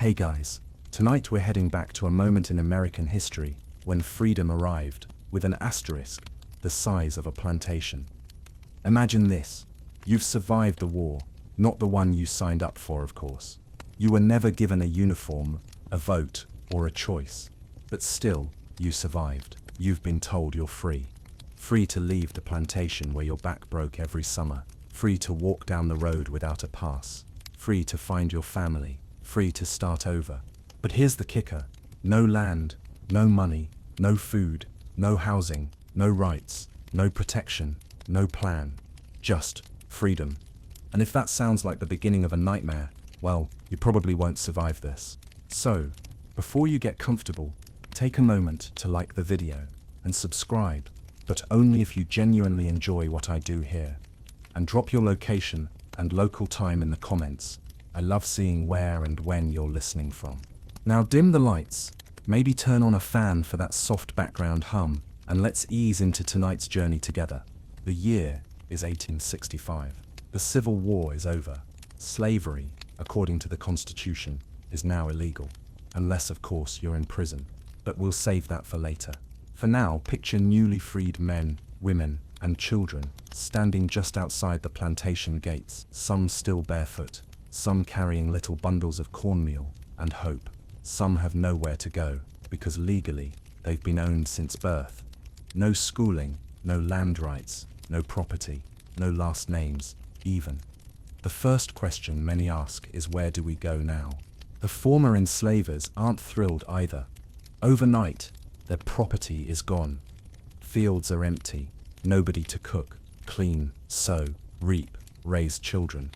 Hey guys, tonight we're heading back to a moment in American history when freedom arrived, with an asterisk, the size of a plantation. Imagine this: you've survived the war, not the one you signed up for, of course. You were never given a uniform, a vote, or a choice. But still, you survived. You've been told you're free. Free to leave the plantation where your back broke every summer. Free to walk down the road without a pass. Free to find your family. Free to start over. But here's the kicker: no land, no money, no food, no housing, no rights, no protection, no plan. Just freedom. And if that sounds like the beginning of a nightmare, well, you probably won't survive this. So, before you get comfortable, take a moment to like the video and subscribe, but only if you genuinely enjoy what I do here. And drop your location and local time in the comments. I love seeing where and when you're listening from. Now dim the lights, maybe turn on a fan for that soft background hum, and let's ease into tonight's journey together. The year is 1865. The Civil War is over. Slavery, according to the Constitution, is now illegal. Unless, of course, you're in prison. But we'll save that for later. For now, picture newly freed men, women, and children standing just outside the plantation gates, some still barefoot, some carrying little bundles of cornmeal and hope. Some have nowhere to go, because legally, they've been owned since birth. No schooling, no land rights, no property, no last names, even. The first question many ask is, where do we go now? The former enslavers aren't thrilled either. Overnight, their property is gone. Fields are empty, nobody to cook, clean, sow, reap, raise children.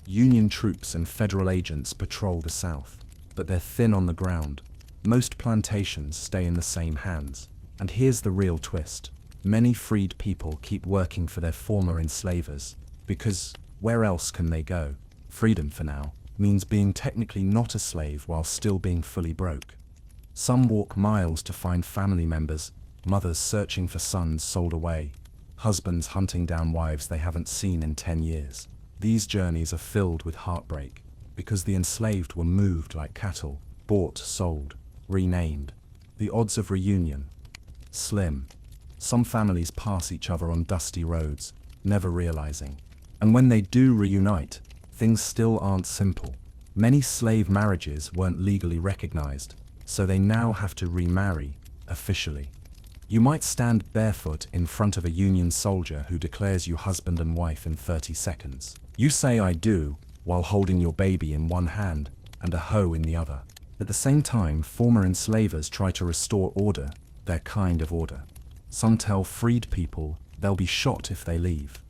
Union troops and federal agents patrol the South, but they're thin on the ground. Most plantations stay in the same hands. And here's the real twist: many freed people keep working for their former enslavers, because where else can they go? Freedom, for now, means being technically not a slave while still being fully broke. Some walk miles to find family members, mothers searching for sons sold away, husbands hunting down wives they haven't seen in 10 years. These journeys are filled with heartbreak, because the enslaved were moved like cattle, bought, sold, renamed. The odds of reunion? Slim. Some families pass each other on dusty roads, never realizing. And when they do reunite, things still aren't simple. Many slave marriages weren't legally recognized, so they now have to remarry, officially. You might stand barefoot in front of a Union soldier who declares you husband and wife in 30 seconds. You say "I do," while holding your baby in one hand and a hoe in the other. At the same time, former enslavers try to restore order, their kind of order. Some tell freed people they'll be shot if they leave.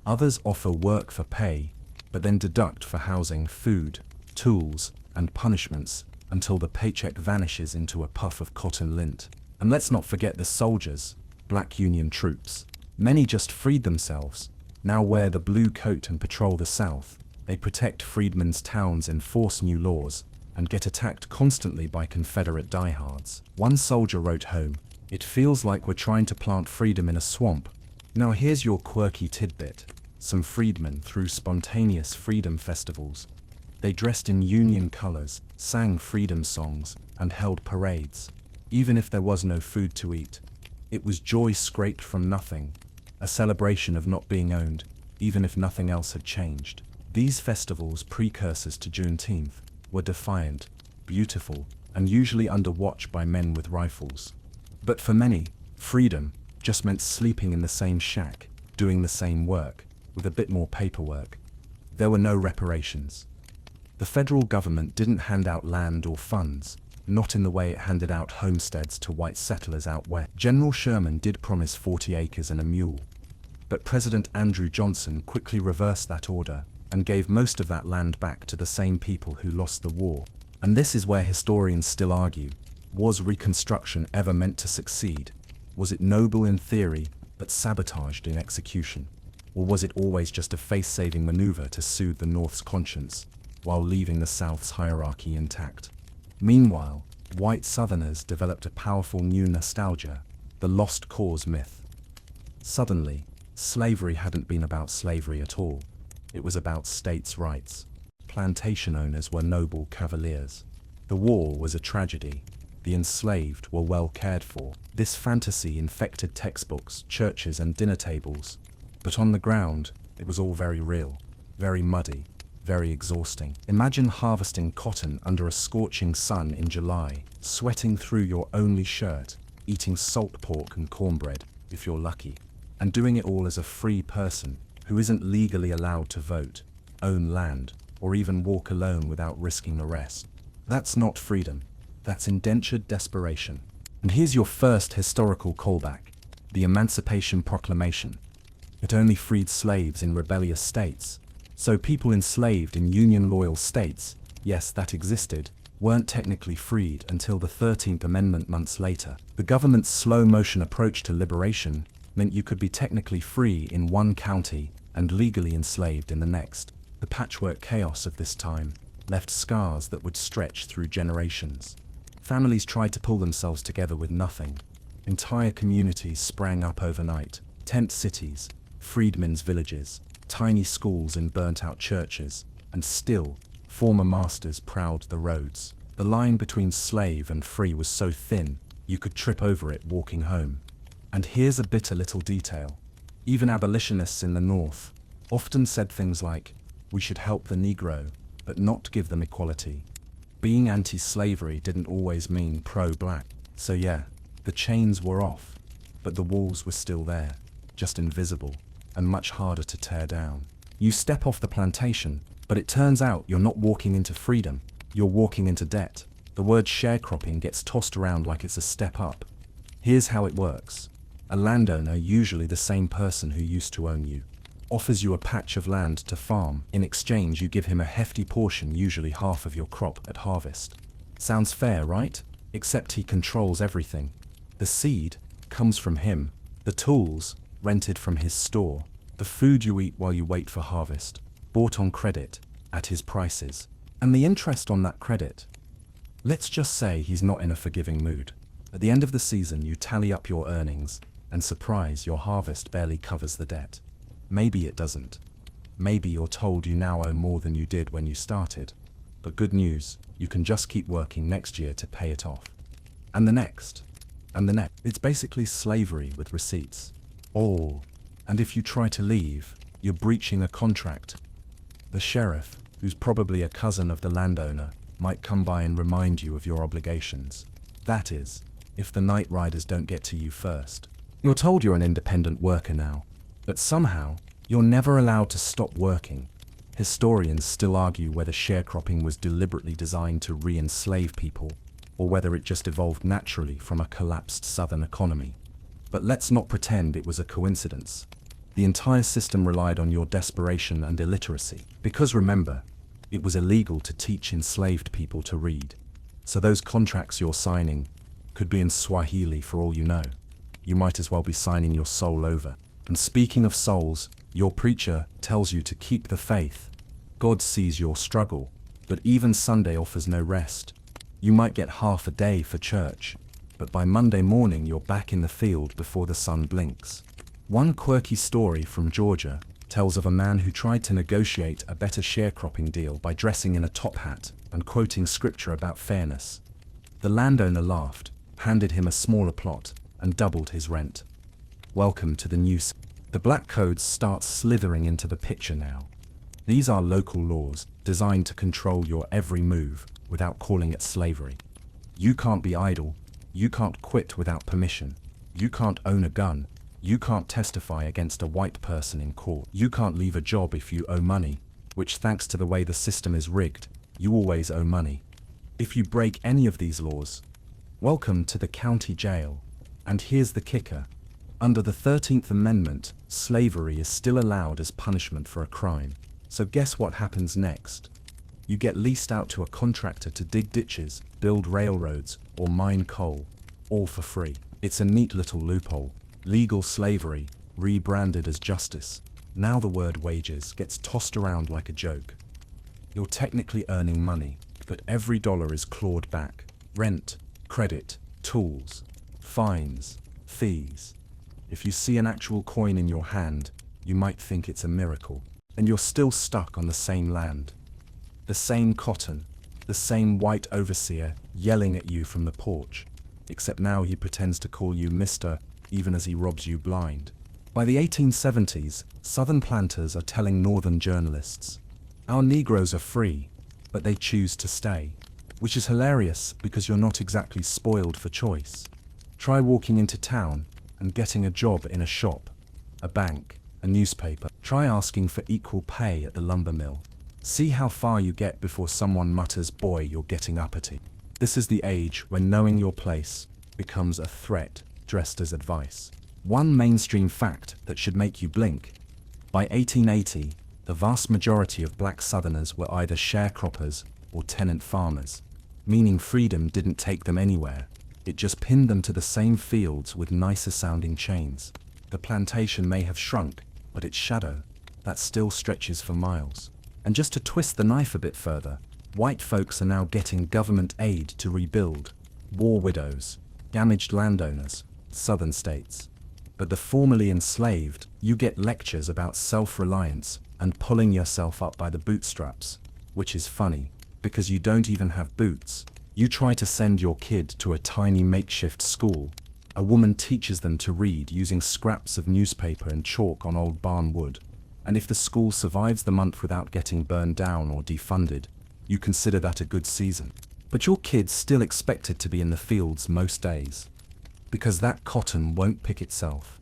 Others offer work for pay, but then deduct for housing, food, tools, and punishments until the paycheck vanishes into a puff of cotton lint. And let's not forget the soldiers, black Union troops. Many just freed themselves, now wear the blue coat and patrol the South. They protect freedmen's towns, enforce new laws, and get attacked constantly by Confederate diehards. One soldier wrote home, "It feels like we're trying to plant freedom in a swamp." Now here's your quirky tidbit. Some freedmen threw spontaneous freedom festivals. They dressed in Union colors, sang freedom songs, and held parades. Even if there was no food to eat, it was joy scraped from nothing, a celebration of not being owned, even if nothing else had changed. These festivals, precursors to Juneteenth, were defiant, beautiful, and usually under watch by men with rifles. But for many, freedom just meant sleeping in the same shack, doing the same work, with a bit more paperwork. There were no reparations. The federal government didn't hand out land or funds, not in the way it handed out homesteads to white settlers out west. General Sherman did promise 40 acres and a mule, but President Andrew Johnson quickly reversed that order and gave most of that land back to the same people who lost the war. And this is where historians still argue: was Reconstruction ever meant to succeed? Was it noble in theory, but sabotaged in execution? Or was it always just a face-saving maneuver to soothe the North's conscience, while leaving the South's hierarchy intact? Meanwhile, white Southerners developed a powerful new nostalgia, the lost cause myth. Suddenly, slavery hadn't been about slavery at all. It was about states' rights. Plantation owners were noble cavaliers. The war was a tragedy. The enslaved were well cared for. This fantasy infected textbooks, churches, and dinner tables. But on the ground, it was all very real, very muddy, very exhausting. Imagine harvesting cotton under a scorching sun in July, sweating through your only shirt, eating salt pork and cornbread, if you're lucky, and doing it all as a free person who isn't legally allowed to vote, own land, or even walk alone without risking arrest. That's not freedom. That's indentured desperation. And here's your first historical callback, the Emancipation Proclamation. It only freed slaves in rebellious states. So people enslaved in Union-loyal states, yes, that existed, weren't technically freed until the 13th Amendment months later. The government's slow-motion approach to liberation meant you could be technically free in one county and legally enslaved in the next. The patchwork chaos of this time left scars that would stretch through generations. Families tried to pull themselves together with nothing. Entire communities sprang up overnight. Tent cities, freedmen's villages, tiny schools in burnt-out churches, and still, former masters prowled the roads. The line between slave and free was so thin, you could trip over it walking home. And here's a bitter little detail. Even abolitionists in the North often said things like, "We should help the Negro, but not give them equality." Being anti-slavery didn't always mean pro-black. So yeah, the chains were off, but the walls were still there, just invisible, and much harder to tear down. You step off the plantation, but it turns out you're not walking into freedom, you're walking into debt. The word sharecropping gets tossed around like it's a step up. Here's how it works. A landowner, usually the same person who used to own you, offers you a patch of land to farm. In exchange, you give him a hefty portion, usually half of your crop at harvest. Sounds fair, right? Except he controls everything. The seed comes from him, the tools rented from his store, the food you eat while you wait for harvest, bought on credit, at his prices, and the interest on that credit. Let's just say he's not in a forgiving mood. At the end of the season, you tally up your earnings, and surprise, your harvest barely covers the debt. Maybe it doesn't. Maybe you're told you now owe more than you did when you started. But good news, you can just keep working next year to pay it off. And the next. And the next. It's basically slavery with receipts. All. And if you try to leave, you're breaching a contract. The sheriff, who's probably a cousin of the landowner, might come by and remind you of your obligations. That is, if the night riders don't get to you first. You're told you're an independent worker now, but somehow, you're never allowed to stop working. Historians still argue whether sharecropping was deliberately designed to re-enslave people, or whether it just evolved naturally from a collapsed southern economy. But let's not pretend it was a coincidence. The entire system relied on your desperation and illiteracy. Because remember, it was illegal to teach enslaved people to read. So those contracts you're signing could be in Swahili for all you know. You might as well be signing your soul over. And speaking of souls, your preacher tells you to keep the faith. God sees your struggle, but even Sunday offers no rest. You might get half a day for church, but by Monday morning you're back in the field before the sun blinks. One quirky story from Georgia tells of a man who tried to negotiate a better sharecropping deal by dressing in a top hat and quoting scripture about fairness. The landowner laughed, handed him a smaller plot, and doubled his rent. Welcome to the new... The black codes start slithering into the picture now. These are local laws designed to control your every move without calling it slavery. You can't be idle. You can't quit without permission. You can't own a gun. You can't testify against a white person in court. You can't leave a job if you owe money, which, thanks to the way the system is rigged, you always owe money. If you break any of these laws, welcome to the county jail. And here's the kicker. Under the 13th Amendment, slavery is still allowed as punishment for a crime. So guess what happens next? You get leased out to a contractor to dig ditches, build railroads, or mine coal, all for free. It's a neat little loophole. Legal slavery, rebranded as justice. Now the word wages gets tossed around like a joke. You're technically earning money, but every dollar is clawed back. Rent, credit, tools, fines, fees. If you see an actual coin in your hand, you might think it's a miracle. And you're still stuck on the same land. The same cotton, The same white overseer yelling at you from the porch, except now he pretends to call you Mr. even as he robs you blind. By the 1870s, Southern planters are telling Northern journalists, "Our Negroes are free, but they choose to stay," which is hilarious because you're not exactly spoiled for choice. Try walking into town and getting a job in a shop, a bank, a newspaper. Try asking for equal pay at the lumber mill. See how far you get before someone mutters, "Boy, you're getting uppity." This is the age when knowing your place becomes a threat dressed as advice. One mainstream fact that should make you blink. By 1880, the vast majority of black Southerners were either sharecroppers or tenant farmers, meaning freedom didn't take them anywhere. It just pinned them to the same fields with nicer sounding chains. The plantation may have shrunk, but its shadow, that still stretches for miles. And just to twist the knife a bit further, white folks are now getting government aid to rebuild. War widows, damaged landowners, southern states. But the formerly enslaved, you get lectures about self-reliance and pulling yourself up by the bootstraps, which is funny, because you don't even have boots. You try to send your kid to a tiny makeshift school. A woman teaches them to read using scraps of newspaper and chalk on old barn wood. And if the school survives the month without getting burned down or defunded, you consider that a good season. But your kid's still expected to be in the fields most days, because that cotton won't pick itself.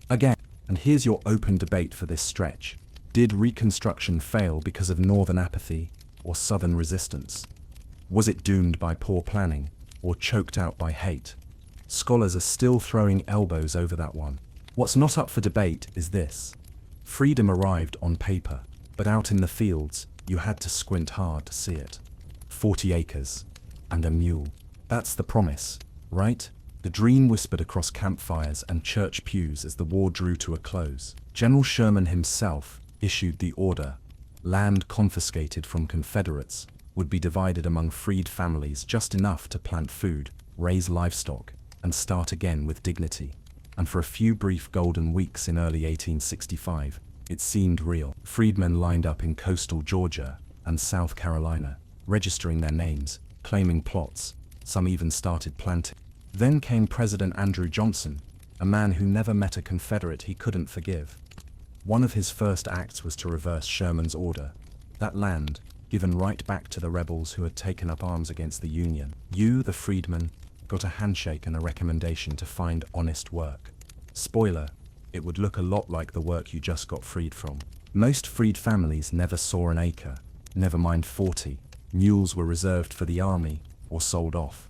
Again, and here's your open debate for this stretch. Did Reconstruction fail because of Northern apathy or Southern resistance? Was it doomed by poor planning or choked out by hate? Scholars are still throwing elbows over that one. What's not up for debate is this. Freedom arrived on paper, but out in the fields, you had to squint hard to see it. 40 acres and a mule. That's the promise, right? The dream whispered across campfires and church pews as the war drew to a close. General Sherman himself issued the order. Land confiscated from Confederates would be divided among freed families just enough to plant food, raise livestock, and start again with dignity. And for a few brief golden weeks in early 1865, it seemed real. Freedmen lined up in coastal Georgia and South Carolina, registering their names, claiming plots. Some even started planting. Then came President Andrew Johnson, a man who never met a Confederate he couldn't forgive. One of his first acts was to reverse Sherman's order. That land, given right back to the rebels who had taken up arms against the Union. You, the freedmen, got a handshake and a recommendation to find honest work. Spoiler, it would look a lot like the work you just got freed from. Most freed families never saw an acre, never mind 40. Mules were reserved for the army or sold off.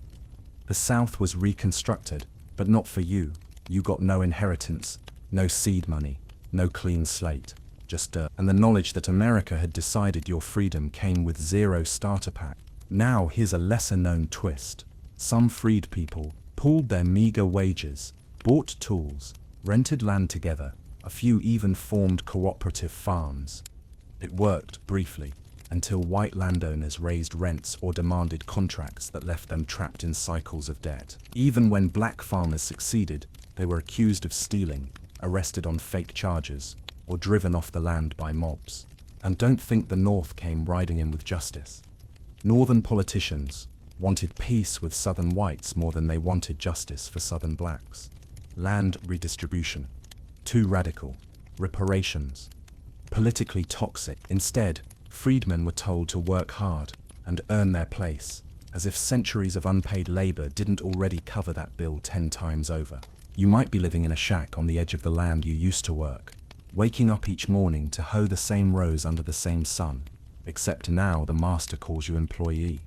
The South was reconstructed, but not for you. You got no inheritance, no seed money, no clean slate, just dirt. And the knowledge that America had decided your freedom came with zero starter pack. Now here's a lesser-known twist. Some freed people pooled their meager wages, bought tools, rented land together. A few even formed cooperative farms. It worked briefly, until white landowners raised rents or demanded contracts that left them trapped in cycles of debt. Even when black farmers succeeded, they were accused of stealing, arrested on fake charges, or driven off the land by mobs. And don't think the North came riding in with justice. Northern politicians wanted peace with Southern whites more than they wanted justice for Southern blacks. Land redistribution. Too radical. Reparations. Politically toxic. Instead, freedmen were told to work hard and earn their place, as if centuries of unpaid labor didn't already cover that bill 10 times over. You might be living in a shack on the edge of the land you used to work, waking up each morning to hoe the same rows under the same sun, except now the master calls you employee.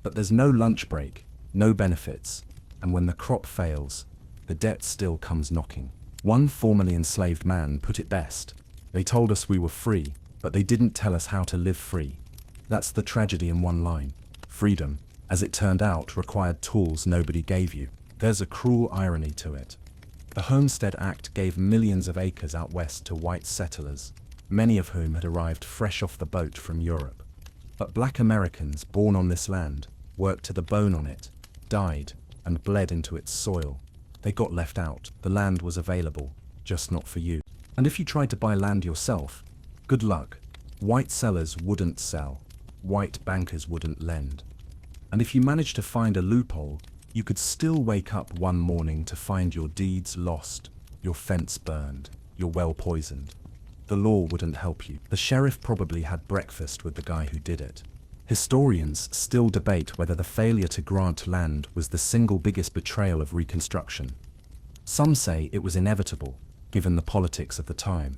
But there's no lunch break, no benefits, and when the crop fails, the debt still comes knocking. One formerly enslaved man put it best. They told us we were free, but they didn't tell us how to live free. That's the tragedy in one line. Freedom, as it turned out, required tools nobody gave you. There's a cruel irony to it. The Homestead Act gave millions of acres out west to white settlers, many of whom had arrived fresh off the boat from Europe. But black Americans born on this land, worked to the bone on it, died, and bled into its soil. They got left out. The land was available, just not for you. And if you tried to buy land yourself, good luck. White sellers wouldn't sell. white bankers wouldn't lend. And if you managed to find a loophole, you could still wake up one morning to find your deeds lost, your fence burned, your well poisoned. The law wouldn't help you. The sheriff probably had breakfast with the guy who did it. Historians still debate whether the failure to grant land was the single biggest betrayal of Reconstruction. Some say it was inevitable, given the politics of the time.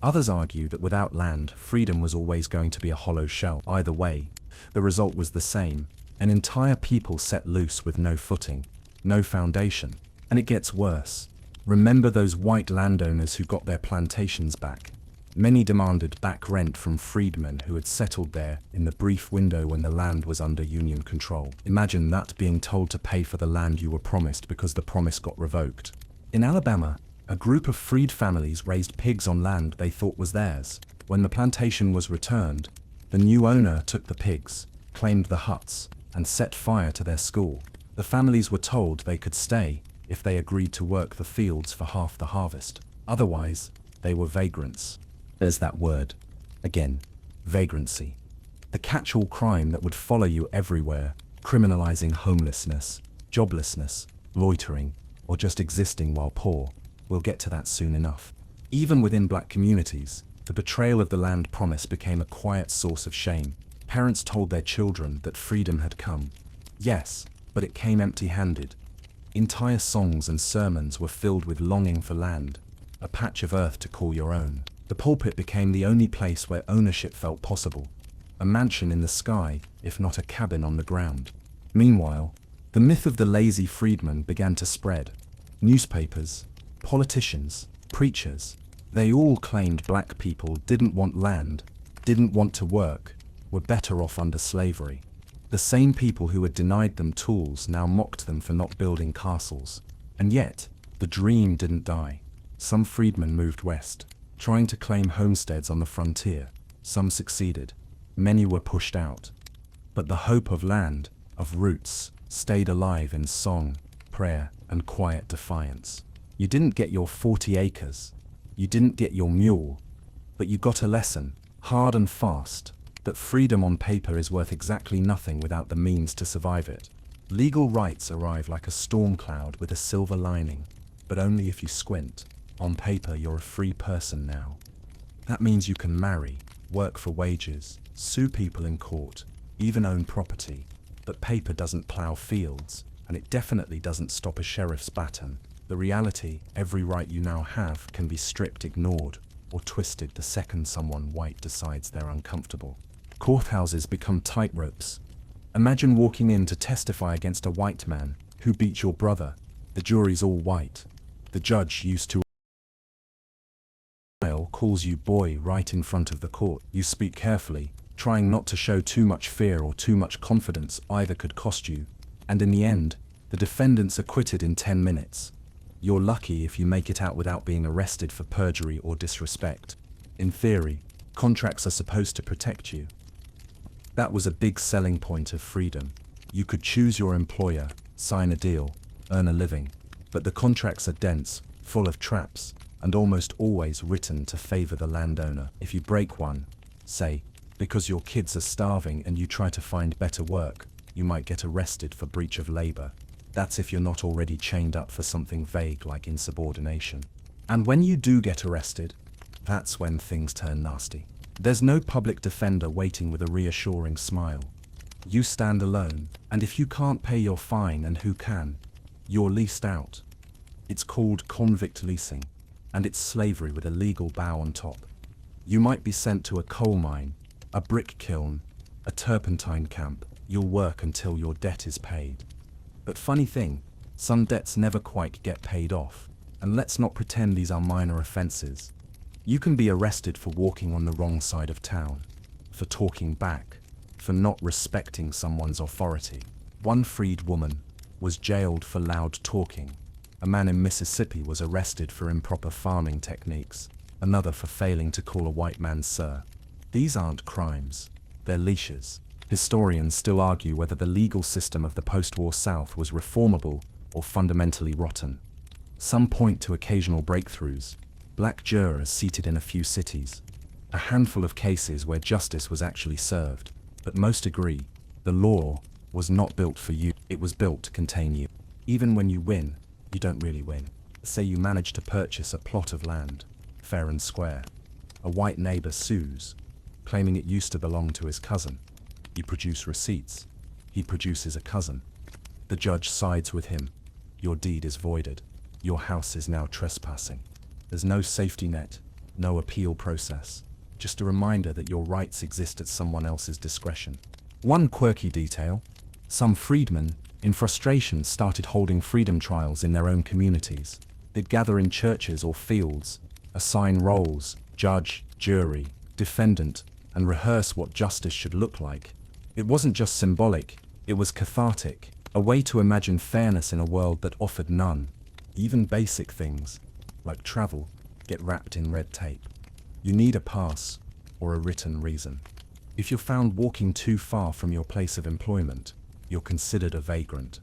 Others argue that without land, freedom was always going to be a hollow shell. Either way, the result was the same: an entire people set loose with no footing, no foundation. And it gets worse. Remember those white landowners who got their plantations back? Many demanded back rent from freedmen who had settled there in the brief window when the land was under Union control. Imagine that, being told to pay for the land you were promised because the promise got revoked. In Alabama, a group of freed families raised pigs on land they thought was theirs. When the plantation was returned, the new owner took the pigs, claimed the huts, and set fire to their school. The families were told they could stay if they agreed to work the fields for half the harvest. Otherwise, they were vagrants. There's that word again, vagrancy. The catch-all crime that would follow you everywhere, criminalizing homelessness, joblessness, loitering, or just existing while poor. We'll get to that soon enough. Even within black communities, the betrayal of the land promise became a quiet source of shame. Parents told their children that freedom had come. Yes, but it came empty-handed. Entire songs and sermons were filled with longing for land, a patch of earth to call your own. The pulpit became the only place where ownership felt possible, a mansion in the sky, if not a cabin on the ground. Meanwhile, the myth of the lazy freedman began to spread. Newspapers, politicians, preachers, they all claimed black people didn't want land, didn't want to work, were better off under slavery. The same people who had denied them tools now mocked them for not building castles. And yet, the dream didn't die. Some freedmen moved west, trying to claim homesteads on the frontier. Some succeeded. Many were pushed out. But the hope of land, of roots, stayed alive in song, prayer, and quiet defiance. You didn't get your 40 acres. You didn't get your mule. But you got a lesson, hard and fast, that freedom on paper is worth exactly nothing without the means to survive it. Legal rights arrive like a storm cloud with a silver lining, but only if you squint. On paper, you're a free person now. That means you can marry, work for wages, sue people in court, even own property. But paper doesn't plow fields, and it definitely doesn't stop a sheriff's baton. The reality, every right you now have can be stripped, ignored, or twisted the second someone white decides they're uncomfortable. Courthouses become tightropes. Imagine walking in to testify against a white man who beat your brother. The jury's all white. The judge, used to calls you boy right in front of the court. You speak carefully, trying not to show too much fear or too much confidence. Either could cost you. And in the end, the defendant's acquitted in 10 minutes. You're lucky if you make it out without being arrested for perjury or disrespect. In theory, contracts are supposed to protect you. That was a big selling point of freedom. You could choose your employer, sign a deal, earn a living. But the contracts are dense, full of traps, and almost always written to favor the landowner. If you break one, say, because your kids are starving and you try to find better work, you might get arrested for breach of labor. That's if you're not already chained up for something vague like insubordination. And when you do get arrested, that's when things turn nasty. There's no public defender waiting with a reassuring smile. You stand alone, and if you can't pay your fine, and who can, you're leased out. It's called convict leasing, and it's slavery with a legal bow on top. You might be sent to a coal mine, a brick kiln, a turpentine camp. You'll work until your debt is paid. But funny thing, some debts never quite get paid off. And let's not pretend these are minor offenses. You can be arrested for walking on the wrong side of town, for talking back, for not respecting someone's authority. One freed woman was jailed for loud talking. A man in Mississippi was arrested for improper farming techniques. Another for failing to call a white man sir. These aren't crimes, they're leashes. Historians still argue whether the legal system of the post-war South was reformable or fundamentally rotten. Some point to occasional breakthroughs. Black jurors seated in a few cities. A handful of cases where justice was actually served. But most agree, the law was not built for you, it was built to contain you. Even when you win, you don't really win. Say you manage to purchase a plot of land, fair and square. A white neighbor sues, claiming it used to belong to his cousin. You produce receipts. He produces a cousin. The judge sides with him. Your deed is voided. Your house is now trespassing. There's no safety net, no appeal process. Just a reminder that your rights exist at someone else's discretion. One quirky detail: some freedmen, in frustration, started holding freedom trials in their own communities. They'd gather in churches or fields, assign roles, judge, jury, defendant, and rehearse what justice should look like. It wasn't just symbolic, it was cathartic, a way to imagine fairness in a world that offered none. Even basic things, like travel, get wrapped in red tape. You need a pass, or a written reason. If you're found walking too far from your place of employment, you're considered a vagrant.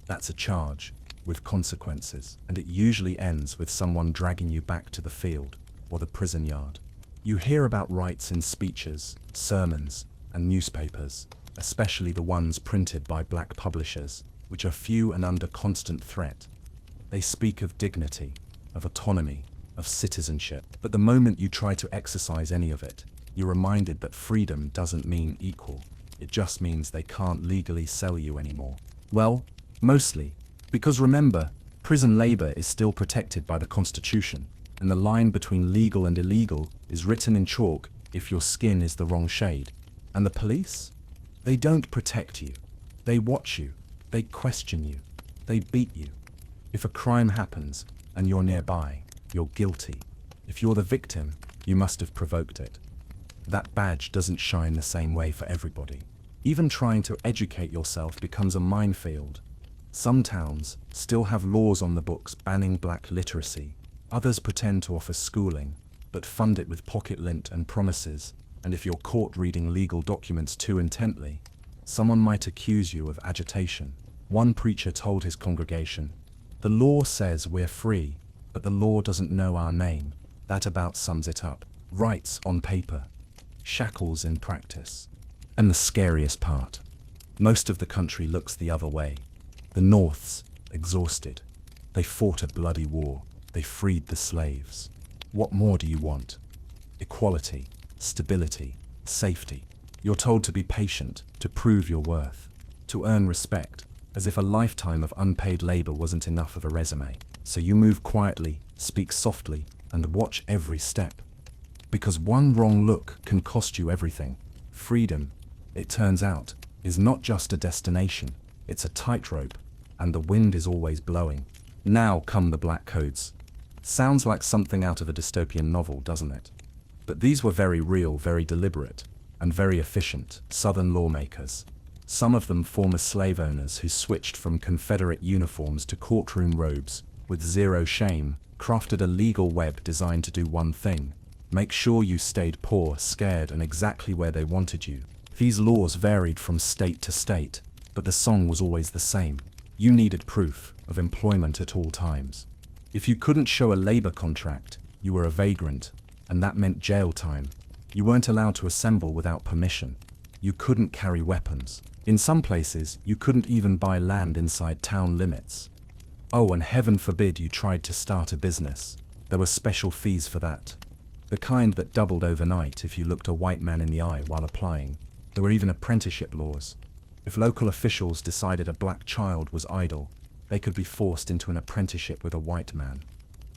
That's a charge, with consequences, and it usually ends with someone dragging you back to the field, or the prison yard. You hear about rights in speeches, sermons, and newspapers, especially the ones printed by black publishers, which are few and under constant threat. They speak of dignity, of autonomy, of citizenship. But the moment you try to exercise any of it, you're reminded that freedom doesn't mean equal. It just means they can't legally sell you anymore. Well, mostly. Because remember, prison labor is still protected by the Constitution, and the line between legal and illegal is written in chalk if your skin is the wrong shade. And the police? They don't protect you. They watch you. They question you. They beat you. If a crime happens and you're nearby, you're guilty. If you're the victim, you must have provoked it. That badge doesn't shine the same way for everybody. Even trying to educate yourself becomes a minefield. Some towns still have laws on the books banning black literacy. Others pretend to offer schooling, but fund it with pocket lint and promises. And if you're caught reading legal documents too intently, someone might accuse you of agitation. One preacher told his congregation, "The law says we're free, but the law doesn't know our name." That about sums it up. Rights on paper, shackles in practice. And the scariest part, most of the country looks the other way. The North's exhausted. They fought a bloody war. They freed the slaves. What more do you want? Equality, stability, safety. You're told to be patient, to prove your worth, to earn respect, as if a lifetime of unpaid labor wasn't enough of a resume. So you move quietly, speak softly, and watch every step. Because one wrong look can cost you everything. Freedom, it turns out, is not just a destination, it's a tightrope, and the wind is always blowing. Now come the black codes. Sounds like something out of a dystopian novel, doesn't it? But these were very real, very deliberate, and very efficient Southern lawmakers. Some of them former slave owners who switched from Confederate uniforms to courtroom robes, with zero shame, crafted a legal web designed to do one thing: make sure you stayed poor, scared, and exactly where they wanted you. These laws varied from state to state, but the song was always the same. You needed proof of employment at all times. If you couldn't show a labor contract, you were a vagrant, and that meant jail time. You weren't allowed to assemble without permission. You couldn't carry weapons. In some places, you couldn't even buy land inside town limits. Oh, and heaven forbid you tried to start a business. There were special fees for that. The kind that doubled overnight if you looked a white man in the eye while applying. There were even apprenticeship laws. If local officials decided a black child was idle, they could be forced into an apprenticeship with a white man.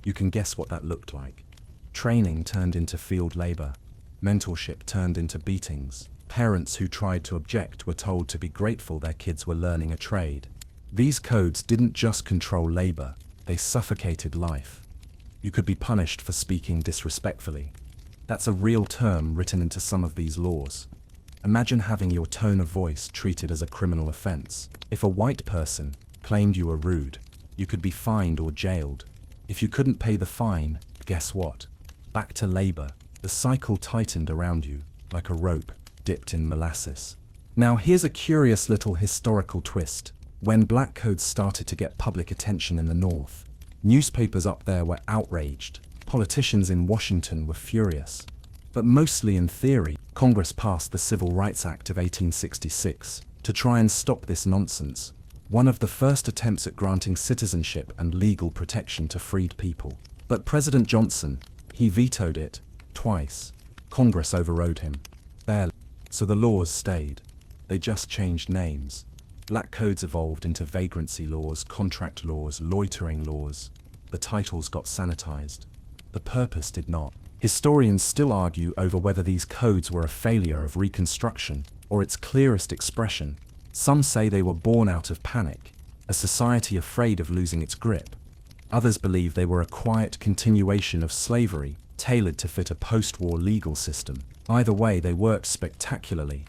You can guess what that looked like. Training turned into field labor. Mentorship turned into beatings. Parents who tried to object were told to be grateful their kids were learning a trade. These codes didn't just control labor, they suffocated life. You could be punished for speaking disrespectfully. That's a real term written into some of these laws. Imagine having your tone of voice treated as a criminal offense. If a white person claimed you were rude, you could be fined or jailed. If you couldn't pay the fine, guess what? Back to labor. The cycle tightened around you, like a rope dipped in molasses. Now here's a curious little historical twist. When black codes started to get public attention in the North, newspapers up there were outraged. Politicians in Washington were furious. but mostly in theory. Congress passed the Civil Rights Act of 1866 to try and stop this nonsense, one of the first attempts at granting citizenship and legal protection to freed people. But President Johnson, he vetoed it twice. Congress overrode him. Barely. So the laws stayed. They just changed names. Black codes evolved into vagrancy laws, contract laws, loitering laws. The titles got sanitized. The purpose did not. Historians still argue over whether these codes were a failure of Reconstruction or its clearest expression. Some say they were born out of panic, a society afraid of losing its grip. Others believe they were a quiet continuation of slavery, tailored to fit a post-war legal system. Either way, they worked spectacularly.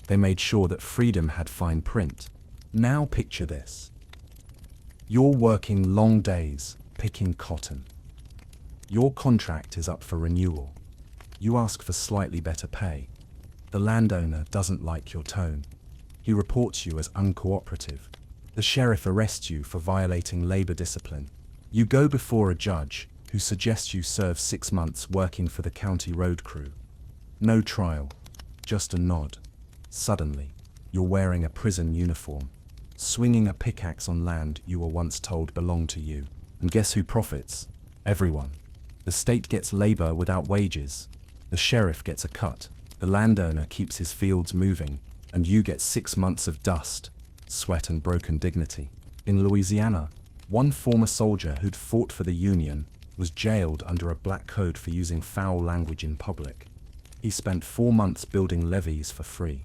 They made sure that freedom had fine print. Now picture this. You're working long days, picking cotton. Your contract is up for renewal. You ask for slightly better pay. The landowner doesn't like your tone. He reports you as uncooperative. The sheriff arrests you for violating labor discipline. You go before a judge, who suggests you serve 6 months working for the county road crew. No trial, just a nod. Suddenly, you're wearing a prison uniform, swinging a pickaxe on land you were once told belonged to you. And guess who profits? Everyone. The state gets labor without wages. The sheriff gets a cut. The landowner keeps his fields moving, and you get 6 months of dust, sweat, and broken dignity. In Louisiana, one former soldier who'd fought for the Union was jailed under a black code for using foul language in public. He spent 4 months building levees for free.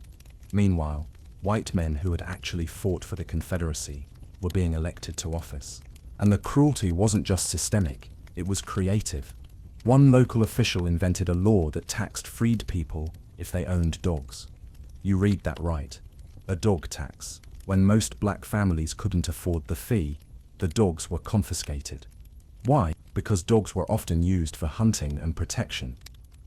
Meanwhile, white men who had actually fought for the Confederacy were being elected to office. And the cruelty wasn't just systemic, it was creative. One local official invented a law that taxed freed people if they owned dogs. You read that right. A dog tax. When most black families couldn't afford the fee, the dogs were confiscated. Why? Because dogs were often used for hunting and protection.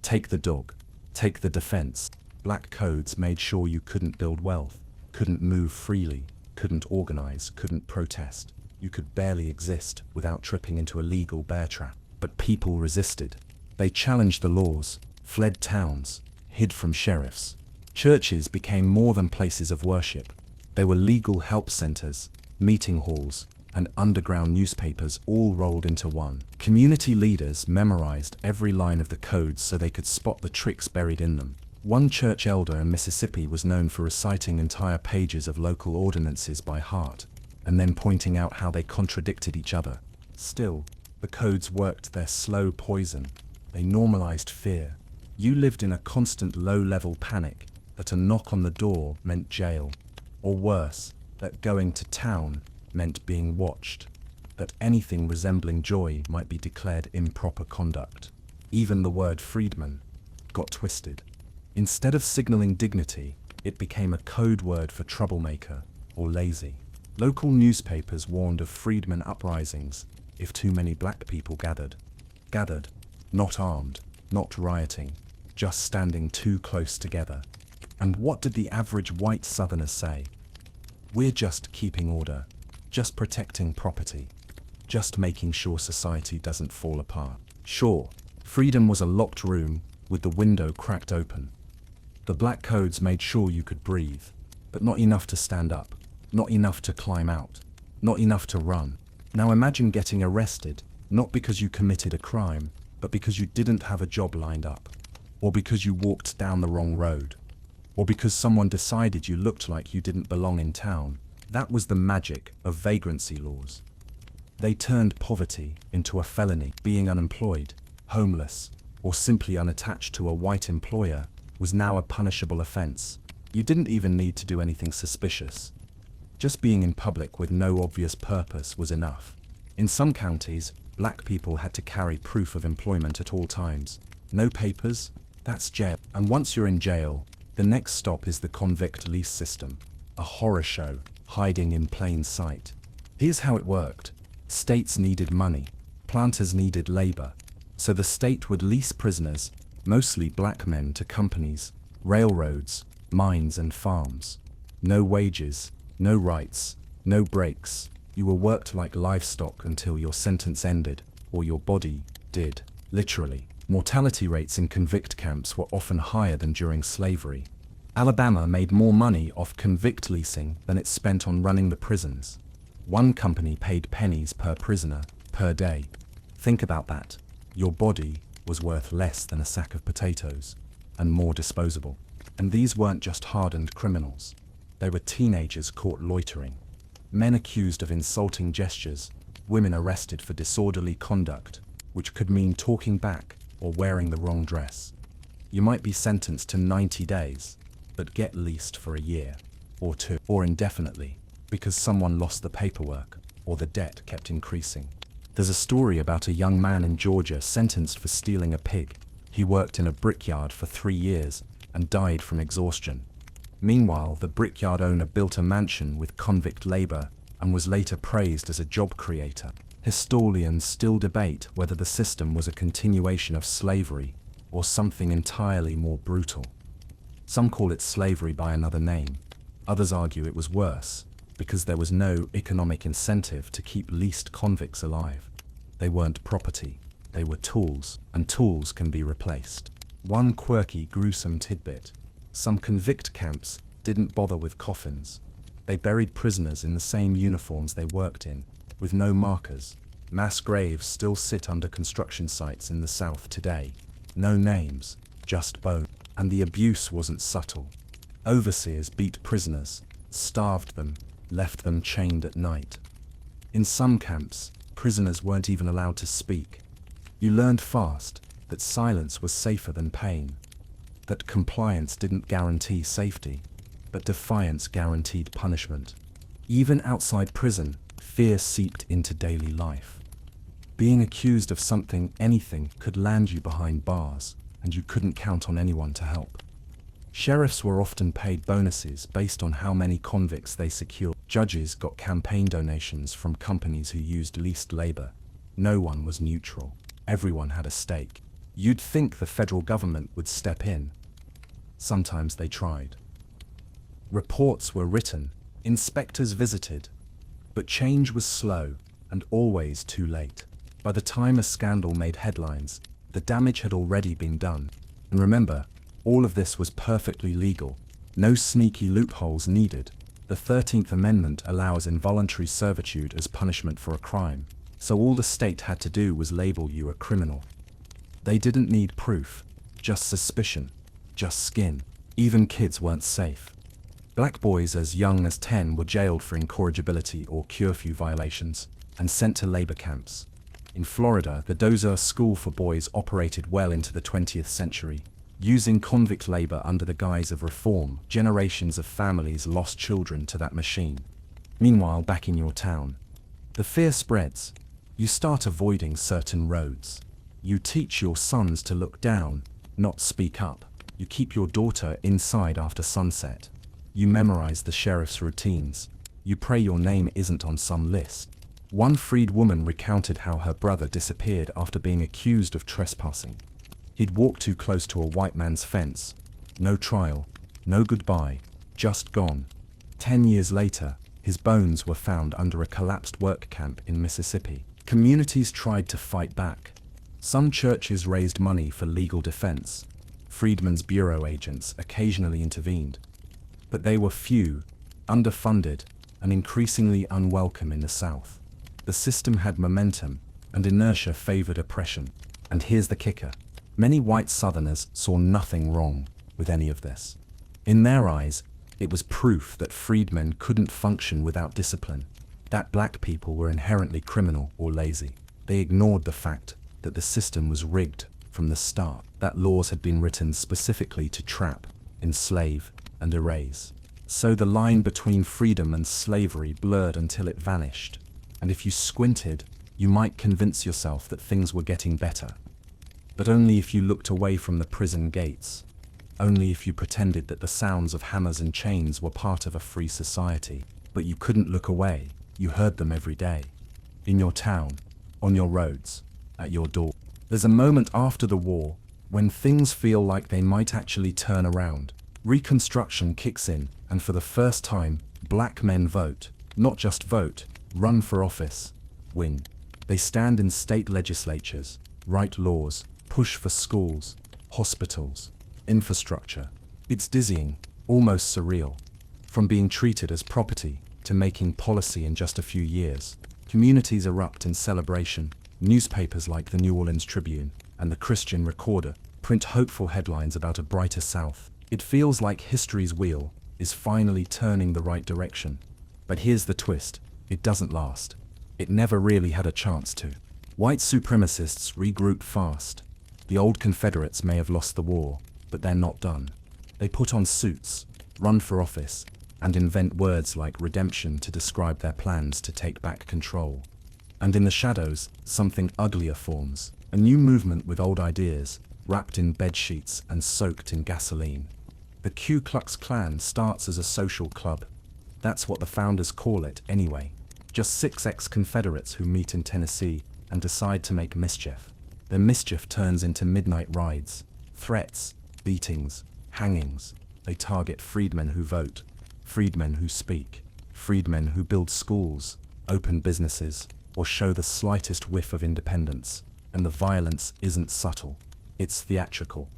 Take the dog. Take the defense. Black codes made sure you couldn't build wealth, couldn't move freely, couldn't organize, couldn't protest. You could barely exist without tripping into a legal bear trap. But people resisted. They challenged the laws, fled towns, hid from sheriffs. Churches became more than places of worship. They were legal help centers, meeting halls, and underground newspapers all rolled into one. Community leaders memorized every line of the codes so they could spot the tricks buried in them. One church elder in Mississippi was known for reciting entire pages of local ordinances by heart, and then pointing out how they contradicted each other. Still, the codes worked their slow poison. They normalized fear. You lived in a constant low-level panic that a knock on the door meant jail, or worse, that going to town meant being watched, that anything resembling joy might be declared improper conduct. Even the word freedman got twisted. Instead of signaling dignity, it became a code word for troublemaker or lazy. Local newspapers warned of freedmen uprisings if too many black people gathered. Gathered, not armed, not rioting, just standing too close together. And what did the average white Southerner say? We're just keeping order, just protecting property, just making sure society doesn't fall apart. Sure, freedom was a locked room with the window cracked open. The black codes made sure you could breathe, but not enough to stand up, not enough to climb out, not enough to run. Now imagine getting arrested, not because you committed a crime, but because you didn't have a job lined up, or because you walked down the wrong road, or because someone decided you looked like you didn't belong in town. That was the magic of vagrancy laws. They turned poverty into a felony. Being unemployed, homeless, or simply unattached to a white employer was now a punishable offense. You didn't even need to do anything suspicious. Just being in public with no obvious purpose was enough. In some counties, black people had to carry proof of employment at all times. No papers? That's jail. And once you're in jail, the next stop is the convict lease system, a horror show hiding in plain sight. Here's how it worked. States needed money, planters needed labor, so the state would lease prisoners, mostly black men, to companies, railroads, mines, and farms. No wages, no rights, no breaks. You were worked like livestock until your sentence ended, or your body did, literally. Mortality rates in convict camps were often higher than during slavery. Alabama made more money off convict leasing than it spent on running the prisons. One company paid pennies per prisoner, per day. Think about that. Your body was worth less than a sack of potatoes, and more disposable. And these weren't just hardened criminals. They were teenagers caught loitering, men accused of insulting gestures, women arrested for disorderly conduct, which could mean talking back or wearing the wrong dress. You might be sentenced to 90 days, but get leased for a year, or two, or indefinitely, because someone lost the paperwork, or the debt kept increasing. There's a story about a young man in Georgia sentenced for stealing a pig. He worked in a brickyard for 3 years and died from exhaustion. Meanwhile, the brickyard owner built a mansion with convict labor and was later praised as a job creator. Historians still debate whether the system was a continuation of slavery or something entirely more brutal. Some call it slavery by another name. Others argue it was worse, because there was no economic incentive to keep leased convicts alive. They weren't property, they were tools, and tools can be replaced. One quirky, gruesome tidbit: some convict camps didn't bother with coffins. They buried prisoners in the same uniforms they worked in, with no markers. Mass graves still sit under construction sites in the South today. No names, just bone. And the abuse wasn't subtle. Overseers beat prisoners, starved them, left them chained at night. In some camps, prisoners weren't even allowed to speak. You learned fast that silence was safer than pain, that compliance didn't guarantee safety, but defiance guaranteed punishment. Even outside prison, fear seeped into daily life. Being accused of something, anything, could land you behind bars, and you couldn't count on anyone to help. Sheriffs were often paid bonuses based on how many convicts they secured. Judges got campaign donations from companies who used leased labor. No one was neutral. Everyone had a stake. You'd think the federal government would step in. Sometimes they tried. Reports were written, inspectors visited, but change was slow and always too late. By the time a scandal made headlines, the damage had already been done. And remember, all of this was perfectly legal. No sneaky loopholes needed. The 13th Amendment allows involuntary servitude as punishment for a crime, so all the state had to do was label you a criminal. They didn't need proof, just suspicion, just skin. Even kids weren't safe. Black boys as young as 10 were jailed for incorrigibility or curfew violations and sent to labor camps. In Florida, the Dozer School for Boys operated well into the 20th century. Using convict labor under the guise of reform, generations of families lost children to that machine. Meanwhile, back in your town, the fear spreads. You start avoiding certain roads. You teach your sons to look down, not speak up. You keep your daughter inside after sunset. You memorize the sheriff's routines. You pray your name isn't on some list. One freed woman recounted how her brother disappeared after being accused of trespassing. He'd walked too close to a white man's fence. No trial, no goodbye, just gone. 10 years later, his bones were found under a collapsed work camp in Mississippi. Communities tried to fight back. Some churches raised money for legal defense. Freedmen's Bureau agents occasionally intervened. But they were few, underfunded, and increasingly unwelcome in the South. The system had momentum, and inertia favored oppression. And here's the kicker. Many white Southerners saw nothing wrong with any of this. In their eyes, it was proof that freedmen couldn't function without discipline, that black people were inherently criminal or lazy. They ignored the fact that the system was rigged from the start, that laws had been written specifically to trap, enslave, and erase. So the line between freedom and slavery blurred until it vanished. And if you squinted, you might convince yourself that things were getting better. But only if you looked away from the prison gates. Only if you pretended that the sounds of hammers and chains were part of a free society. But you couldn't look away. You heard them every day. In your town, on your roads, at your door. There's a moment after the war when things feel like they might actually turn around. Reconstruction kicks in, and for the first time, black men vote. Not just vote, run for office, win. They stand in state legislatures, write laws, push for schools, hospitals, infrastructure. It's dizzying, almost surreal. From being treated as property to making policy in just a few years, communities erupt in celebration. Newspapers like the New Orleans Tribune and the Christian Recorder print hopeful headlines about a brighter South. It feels like history's wheel is finally turning the right direction. But here's the twist: it doesn't last. It never really had a chance to. White supremacists regroup fast. The old Confederates may have lost the war, but they're not done. They put on suits, run for office, and invent words like redemption to describe their plans to take back control. And in the shadows, something uglier forms, a new movement with old ideas, wrapped in bedsheets and soaked in gasoline. The Ku Klux Klan starts as a social club. That's what the founders call it anyway. Just 6 ex-Confederates who meet in Tennessee and decide to make mischief. The mischief turns into midnight rides, threats, beatings, hangings. They target freedmen who vote, freedmen who speak, freedmen who build schools, open businesses, or show the slightest whiff of independence. And the violence isn't subtle, it's theatrical.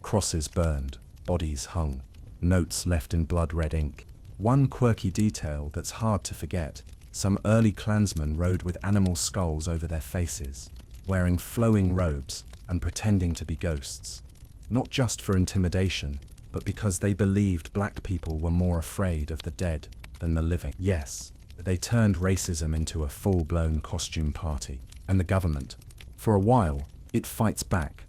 Crosses burned, bodies hung, notes left in blood-red ink. One quirky detail that's hard to forget: some early Klansmen rode with animal skulls over their faces, wearing flowing robes and pretending to be ghosts. Not just for intimidation, but because they believed black people were more afraid of the dead than the living. Yes, they turned racism into a full-blown costume party. And the government, for a while, it fights back.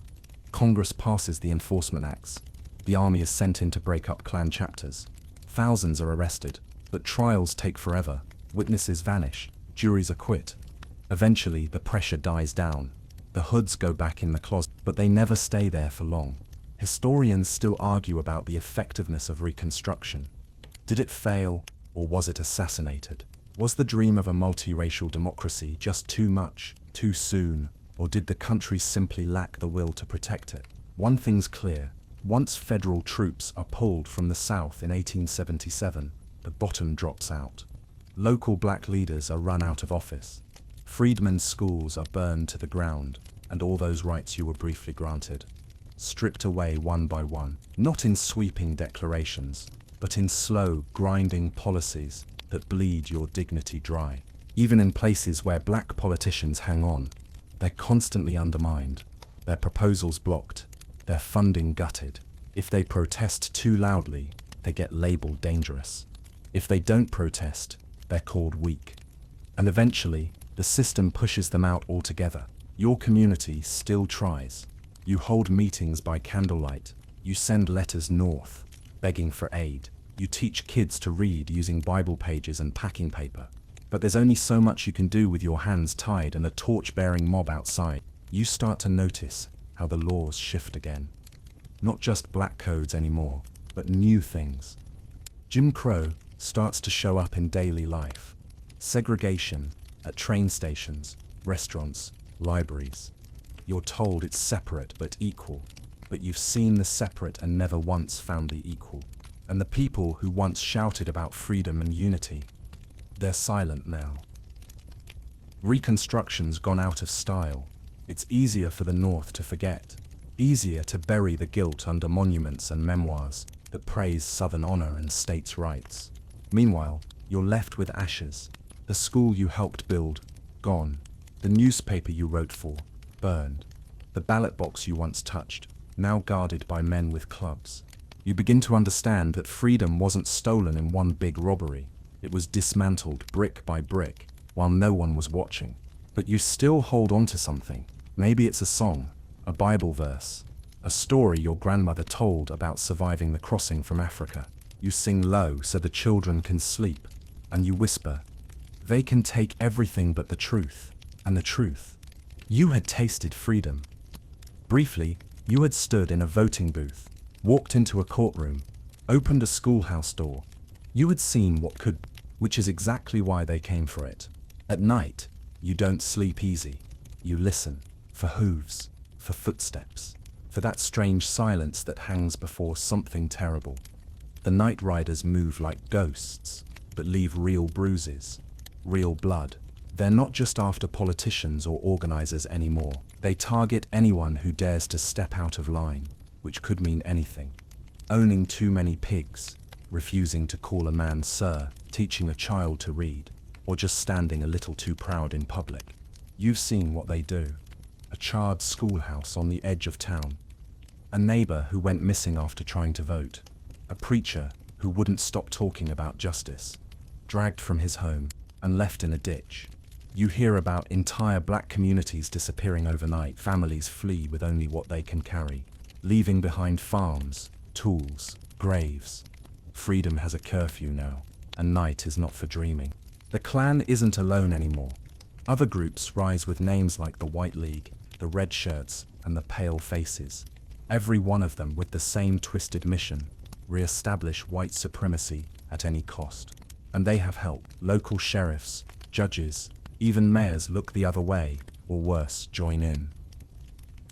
Congress passes the enforcement acts. The army is sent in to break up Klan chapters. Thousands are arrested, but trials take forever. Witnesses vanish, juries acquit. Eventually, the pressure dies down. The hoods go back in the closet, but they never stay there for long. Historians still argue about the effectiveness of Reconstruction. Did it fail, or was it assassinated? Was the dream of a multiracial democracy just too much, too soon, or did the country simply lack the will to protect it? One thing's clear: once federal troops are pulled from the South in 1877, the bottom drops out. Local black leaders are run out of office. Freedmen's schools are burned to the ground, and all those rights you were briefly granted, stripped away one by one, not in sweeping declarations, but in slow, grinding policies that bleed your dignity dry. Even in places where black politicians hang on, they're constantly undermined, their proposals blocked, their funding gutted. If they protest too loudly, they get labeled dangerous. If they don't protest, they're called weak. And eventually, the system pushes them out altogether. Your community still tries. You hold meetings by candlelight. You send letters north, begging for aid. You teach kids to read using Bible pages and packing paper. But there's only so much you can do with your hands tied and a torch-bearing mob outside. You start to notice how the laws shift again. Not just black codes anymore, but new things. Jim Crow starts to show up in daily life. Segregation at train stations, restaurants, libraries. You're told it's separate but equal, but you've seen the separate and never once found the equal. And the people who once shouted about freedom and unity, they're silent now. Reconstruction's gone out of style. It's easier for the North to forget, easier to bury the guilt under monuments and memoirs that praise Southern honor and states' rights. Meanwhile, you're left with ashes. The school you helped build, gone. The newspaper you wrote for, burned. The ballot box you once touched, now guarded by men with clubs. You begin to understand that freedom wasn't stolen in one big robbery. It was dismantled brick by brick, while no one was watching. But you still hold on to something. Maybe it's a song, a Bible verse, a story your grandmother told about surviving the crossing from Africa. You sing low so the children can sleep, and you whisper, "They can take everything but the truth," and the truth. You had tasted freedom. Briefly, you had stood in a voting booth, walked into a courtroom, opened a schoolhouse door. You had seen what could, which is exactly why they came for it. At night, you don't sleep easy. You listen, for hooves, for footsteps, for that strange silence that hangs before something terrible. The night riders move like ghosts, but leave real bruises, real blood, They're not just after politicians or organizers anymore. They target anyone who dares to step out of line, which could mean anything. Owning too many pigs, refusing to call a man sir, teaching a child to read, or just standing a little too proud in public. You've seen what they do. A charred schoolhouse on the edge of town. A neighbor who went missing after trying to vote. A preacher who wouldn't stop talking about justice. Dragged from his home and left in a ditch. You hear about entire black communities disappearing overnight. Families flee with only what they can carry, leaving behind farms, tools, graves. Freedom has a curfew now, and night is not for dreaming. The Klan isn't alone anymore. Other groups rise with names like the White League, the Red Shirts, and the Pale Faces. Every one of them with the same twisted mission: re-establish white supremacy at any cost. And they have help. Local sheriffs, judges, even mayors look the other way, or worse, join in.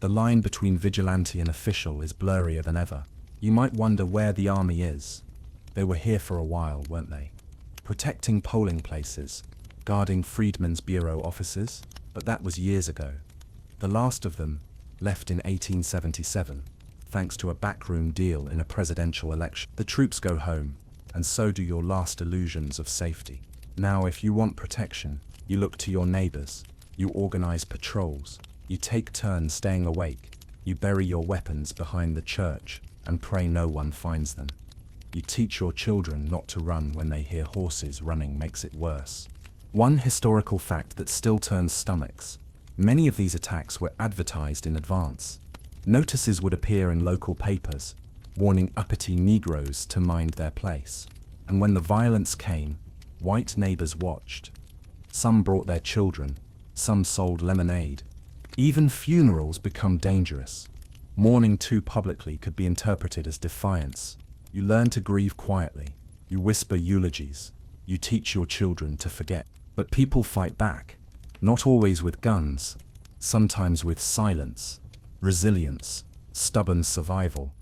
The line between vigilante and official is blurrier than ever. You might wonder where the army is. They were here for a while, weren't they? Protecting polling places, guarding Freedmen's Bureau offices, but that was years ago. The last of them left in 1877, thanks to a backroom deal in a presidential election. The troops go home, and so do your last illusions of safety. Now, if you want protection, you look to your neighbors, you organize patrols, you take turns staying awake, you bury your weapons behind the church and pray no one finds them. You teach your children not to run when they hear horses running makes it worse. One historical fact that still turns stomachs: many of these attacks were advertised in advance. Notices would appear in local papers, warning uppity Negroes to mind their place. And when the violence came, white neighbors watched. Some brought their children, some sold lemonade. Even funerals become dangerous. Mourning too publicly could be interpreted as defiance. You learn to grieve quietly. You whisper eulogies. You teach your children to forget. But people fight back. Not always with guns. Sometimes with silence, resilience, stubborn survival.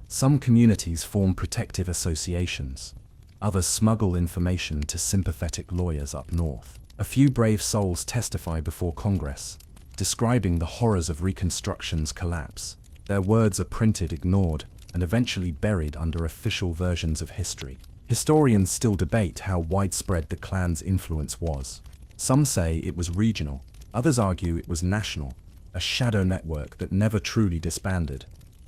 Some communities form protective associations. Others smuggle information to sympathetic lawyers up north. A few brave souls testify before Congress, describing the horrors of Reconstruction's collapse. Their words are printed, ignored, and eventually buried under official versions of history. Historians still debate how widespread the Klan's influence was. Some say it was regional, others argue it was national, a shadow network that never truly disbanded.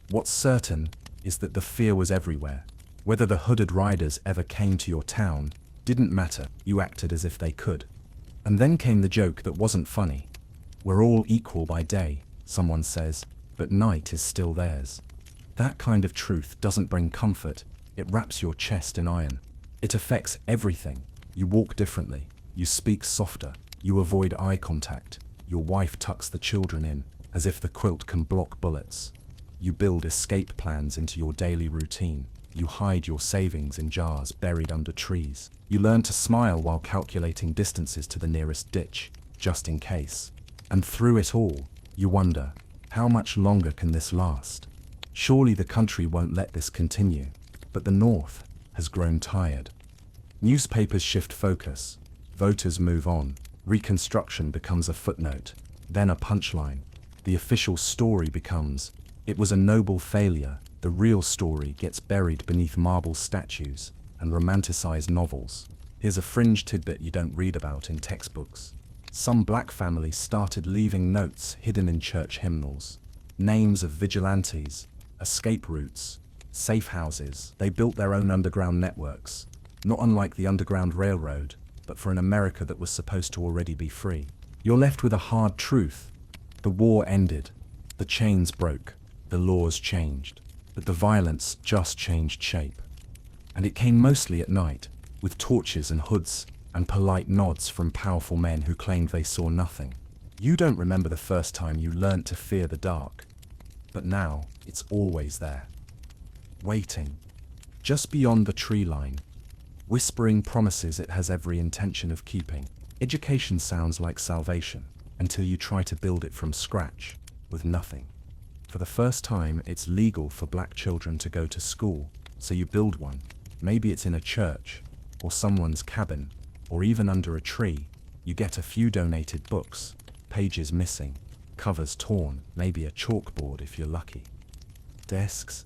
What's certain is that the fear was everywhere. Whether the hooded riders ever came to your town didn't matter. You acted as if they could. And then came the joke that wasn't funny. We're all equal by day, someone says, but night is still theirs. That kind of truth doesn't bring comfort, it wraps your chest in iron. It affects everything. You walk differently, you speak softer, you avoid eye contact, your wife tucks the children in, as if the quilt can block bullets. You build escape plans into your daily routine. You hide your savings in jars buried under trees. You learn to smile while calculating distances to the nearest ditch, just in case. And through it all, you wonder, how much longer can this last? Surely the country won't let this continue. But the North has grown tired. Newspapers shift focus. Voters move on. Reconstruction becomes a footnote, then a punchline. The official story becomes, it was a noble failure. The real story gets buried beneath marble statues and romanticized novels. Here's a fringe tidbit you don't read about in textbooks. Some black families started leaving notes hidden in church hymnals. Names of vigilantes, escape routes, safe houses. They built their own underground networks, not unlike the Underground Railroad, but for an America that was supposed to already be free. You're left with a hard truth. The war ended. The chains broke. The laws changed. But the violence just changed shape. And it came mostly at night, with torches and hoods, and polite nods from powerful men who claimed they saw nothing. You don't remember the first time you learned to fear the dark. But now, it's always there. Waiting. Just beyond the tree line. Whispering promises it has every intention of keeping. Education sounds like salvation, until you try to build it from scratch, with nothing. For the first time, it's legal for black children to go to school, so you build one. Maybe it's in a church, or someone's cabin, or even under a tree. You get a few donated books, pages missing, covers torn, maybe a chalkboard if you're lucky. Desks?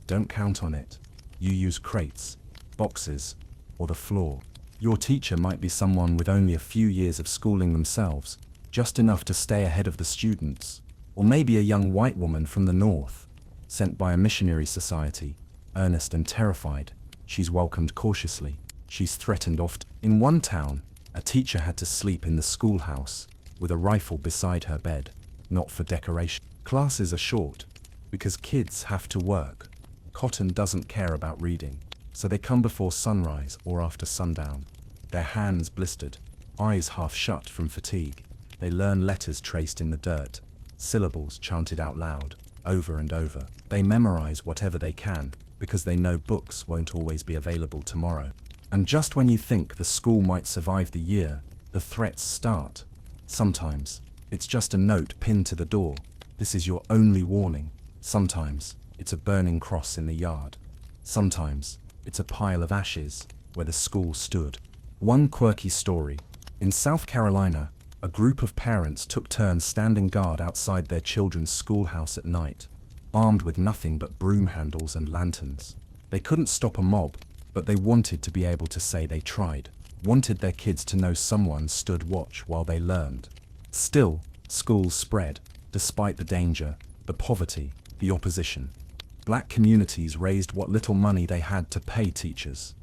Don't count on it. You use crates, boxes, or the floor. Your teacher might be someone with only a few years of schooling themselves, just enough to stay ahead of the students. Or maybe a young white woman from the north, sent by a missionary society, earnest and terrified. She's welcomed cautiously. She's threatened often. In one town, a teacher had to sleep in the schoolhouse, with a rifle beside her bed, not for decoration. Classes are short, because kids have to work. Cotton doesn't care about reading, so they come before sunrise or after sundown. Their hands blistered, eyes half shut from fatigue. They learn letters traced in the dirt, syllables chanted out loud, over and over. They memorize whatever they can, because they know books won't always be available tomorrow. And just when you think the school might survive the year, the threats start. Sometimes, it's just a note pinned to the door. This is your only warning. Sometimes, it's a burning cross in the yard. Sometimes, it's a pile of ashes where the school stood. One quirky story. In South Carolina, a group of parents took turns standing guard outside their children's schoolhouse at night, armed with nothing but broom handles and lanterns. They couldn't stop a mob, but they wanted to be able to say they tried, wanted their kids to know someone stood watch while they learned. Still, schools spread, despite the danger, the poverty, the opposition. Black communities raised what little money they had to pay teachers.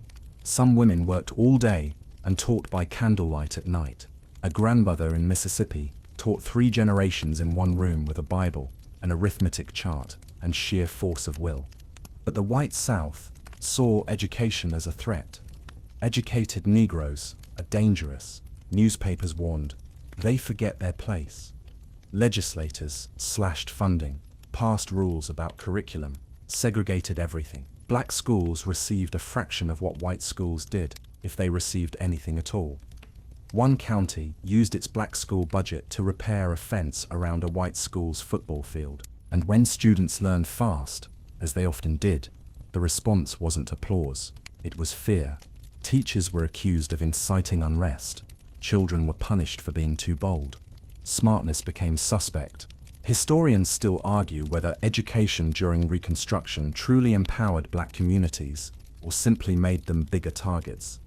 Some women worked all day and taught by candlelight at night. A grandmother in Mississippi taught 3 generations in one room with a Bible, an arithmetic chart, and sheer force of will. But the white South saw education as a threat. Educated Negroes are dangerous, newspapers warned. They forget their place. Legislators slashed funding, passed rules about curriculum, segregated everything. Black schools received a fraction of what white schools did, if they received anything at all. One county used its black school budget to repair a fence around a white school's football field. And when students learned fast, as they often did, the response wasn't applause, it was fear. Teachers were accused of inciting unrest. Children were punished for being too bold. Smartness became suspect. Historians still argue whether education during Reconstruction truly empowered black communities, or simply made them bigger targets.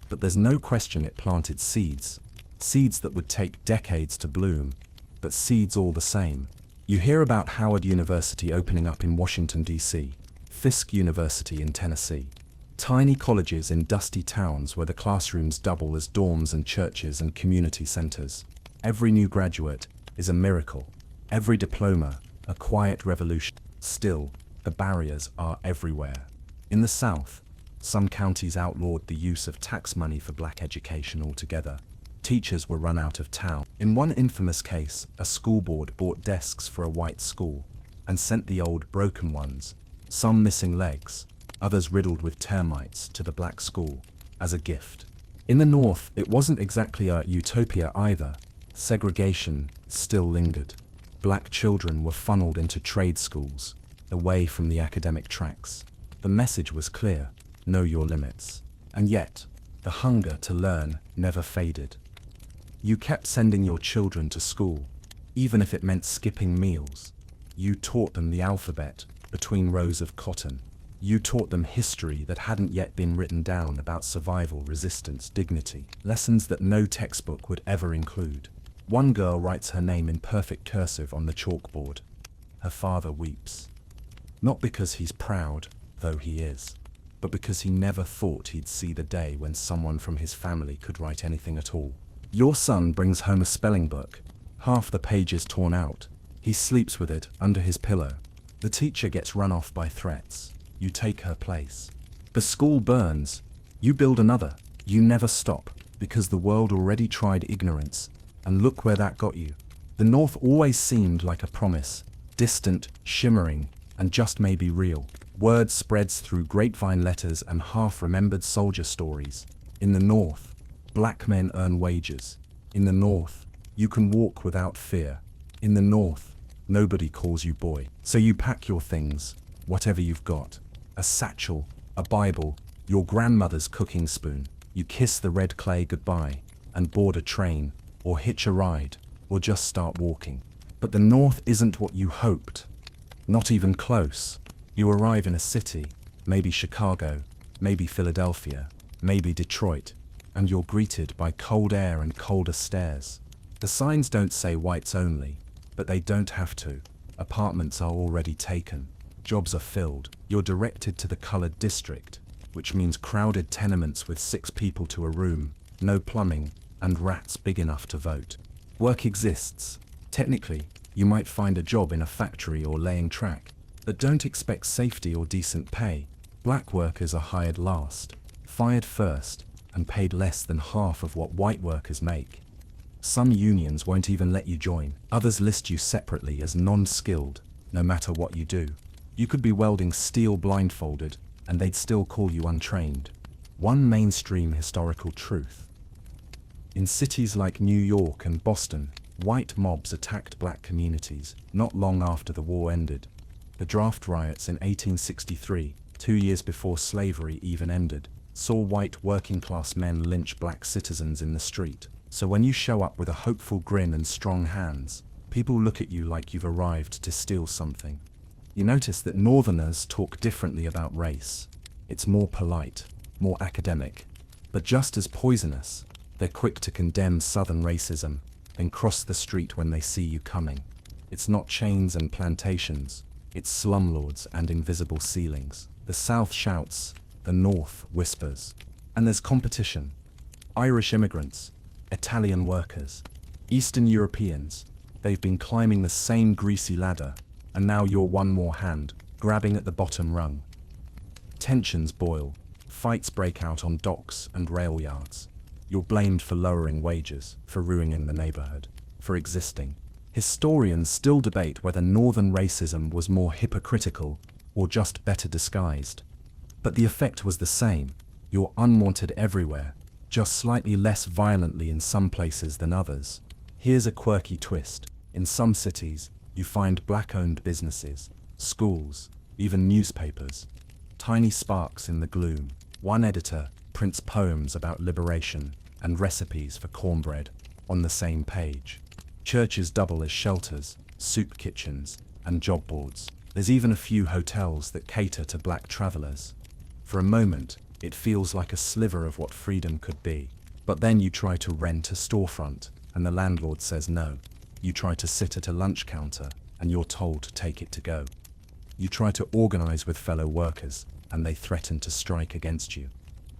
But there's no question it planted seeds. Seeds that would take decades to bloom, but seeds all the same. You hear about Howard University opening up in Washington, D.C., Fisk University in Tennessee. Tiny colleges in dusty towns where the classrooms double as dorms and churches and community centers. Every new graduate is a miracle. Every diploma, a quiet revolution. Still, the barriers are everywhere. In the South, some counties outlawed the use of tax money for black education altogether. Teachers were run out of town. In one infamous case, a school board bought desks for a white school and sent the old broken ones, some missing legs, others riddled with termites, to the black school as a gift. In the North, it wasn't exactly a utopia either. Segregation still lingered. Black children were funneled into trade schools, away from the academic tracks. The message was clear: know your limits. And yet, the hunger to learn never faded. You kept sending your children to school, even if it meant skipping meals. You taught them the alphabet between rows of cotton. You taught them history that hadn't yet been written down, about survival, resistance, dignity, lessons that no textbook would ever include. One girl writes her name in perfect cursive on the chalkboard. Her father weeps. Not because he's proud, though he is, but because he never thought he'd see the day when someone from his family could write anything at all. Your son brings home a spelling book, half the pages torn out. He sleeps with it under his pillow. The teacher gets run off by threats. You take her place. The school burns. You build another. You never stop, because the world already tried ignorance, and look where that got you. The North always seemed like a promise, distant, shimmering, and just maybe real. Word spreads through grapevine letters and half-remembered soldier stories. In the North, black men earn wages. In the North, you can walk without fear. In the North, nobody calls you boy. So you pack your things, whatever you've got. A satchel, a Bible, your grandmother's cooking spoon. You kiss the red clay goodbye. and board a train, or hitch a ride, or just start walking. But the North isn't what you hoped. Not even close. You arrive in a city, maybe Chicago, maybe Philadelphia, maybe Detroit, and you're greeted by cold air and colder stares. The signs don't say whites only, but they don't have to. Apartments are already taken. Jobs are filled. You're directed to the colored district, which means crowded tenements with 6 people to a room, no plumbing, and rats big enough to vote. Work exists. Technically, you might find a job in a factory or laying track, but don't expect safety or decent pay. Black workers are hired last, fired first, and paid less than half of what white workers make. Some unions won't even let you join. Others list you separately as non-skilled, no matter what you do. You could be welding steel blindfolded, and they'd still call you untrained. One mainstream historical truth. In cities like New York and Boston, white mobs attacked black communities not long after the war ended. The draft riots in 1863, 2 years before slavery even ended, saw white working-class men lynch black citizens in the street. So when you show up with a hopeful grin and strong hands, people look at you like you've arrived to steal something. You notice that Northerners talk differently about race. It's more polite, more academic, but just as poisonous. They're quick to condemn Southern racism, then cross the street when they see you coming. It's not chains and plantations, it's slumlords and invisible ceilings. The South shouts, the North whispers. And there's competition. Irish immigrants, Italian workers, Eastern Europeans, they've been climbing the same greasy ladder, and now you're one more hand, grabbing at the bottom rung. Tensions boil, fights break out on docks and rail yards. You're blamed for lowering wages, for ruining the neighborhood, for existing. Historians still debate whether Northern racism was more hypocritical or just better disguised. But the effect was the same. You're unwanted everywhere, just slightly less violently in some places than others. Here's a quirky twist. In some cities, you find black-owned businesses, schools, even newspapers. Tiny sparks in the gloom. One editor prints poems about liberation and recipes for cornbread on the same page. Churches double as shelters, soup kitchens, and job boards. There's even a few hotels that cater to black travelers. For a moment, it feels like a sliver of what freedom could be. But then you try to rent a storefront, and the landlord says no. You try to sit at a lunch counter, and you're told to take it to go. You try to organize with fellow workers, and they threaten to strike against you.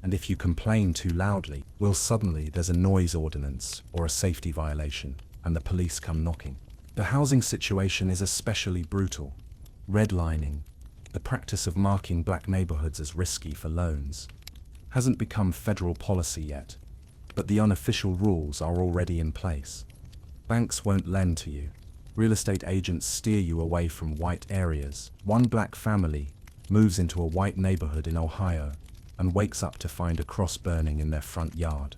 And if you complain too loudly, well, suddenly there's a noise ordinance or a safety violation, and the police come knocking. The housing situation is especially brutal. Redlining, the practice of marking black neighborhoods as risky for loans, hasn't become federal policy yet, but the unofficial rules are already in place. Banks won't lend to you. Real estate agents steer you away from white areas. One black family moves into a white neighborhood in Ohio and wakes up to find a cross burning in their front yard.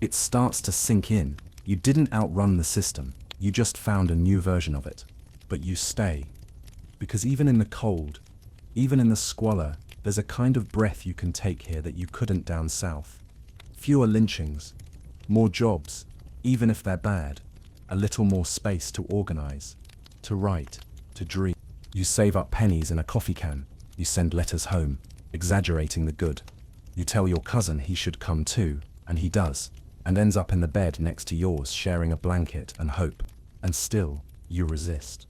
It starts to sink in. You didn't outrun the system. You just found a new version of it. But you stay. Because even in the cold, even in the squalor, there's a kind of breath you can take here that you couldn't down south. Fewer lynchings, more jobs, even if they're bad, a little more space to organize, to write, to dream. You save up pennies in a coffee can. You send letters home, exaggerating the good. You tell your cousin he should come too, and he does, and ends up in the bed next to yours sharing a blanket and hope. And still, you resist.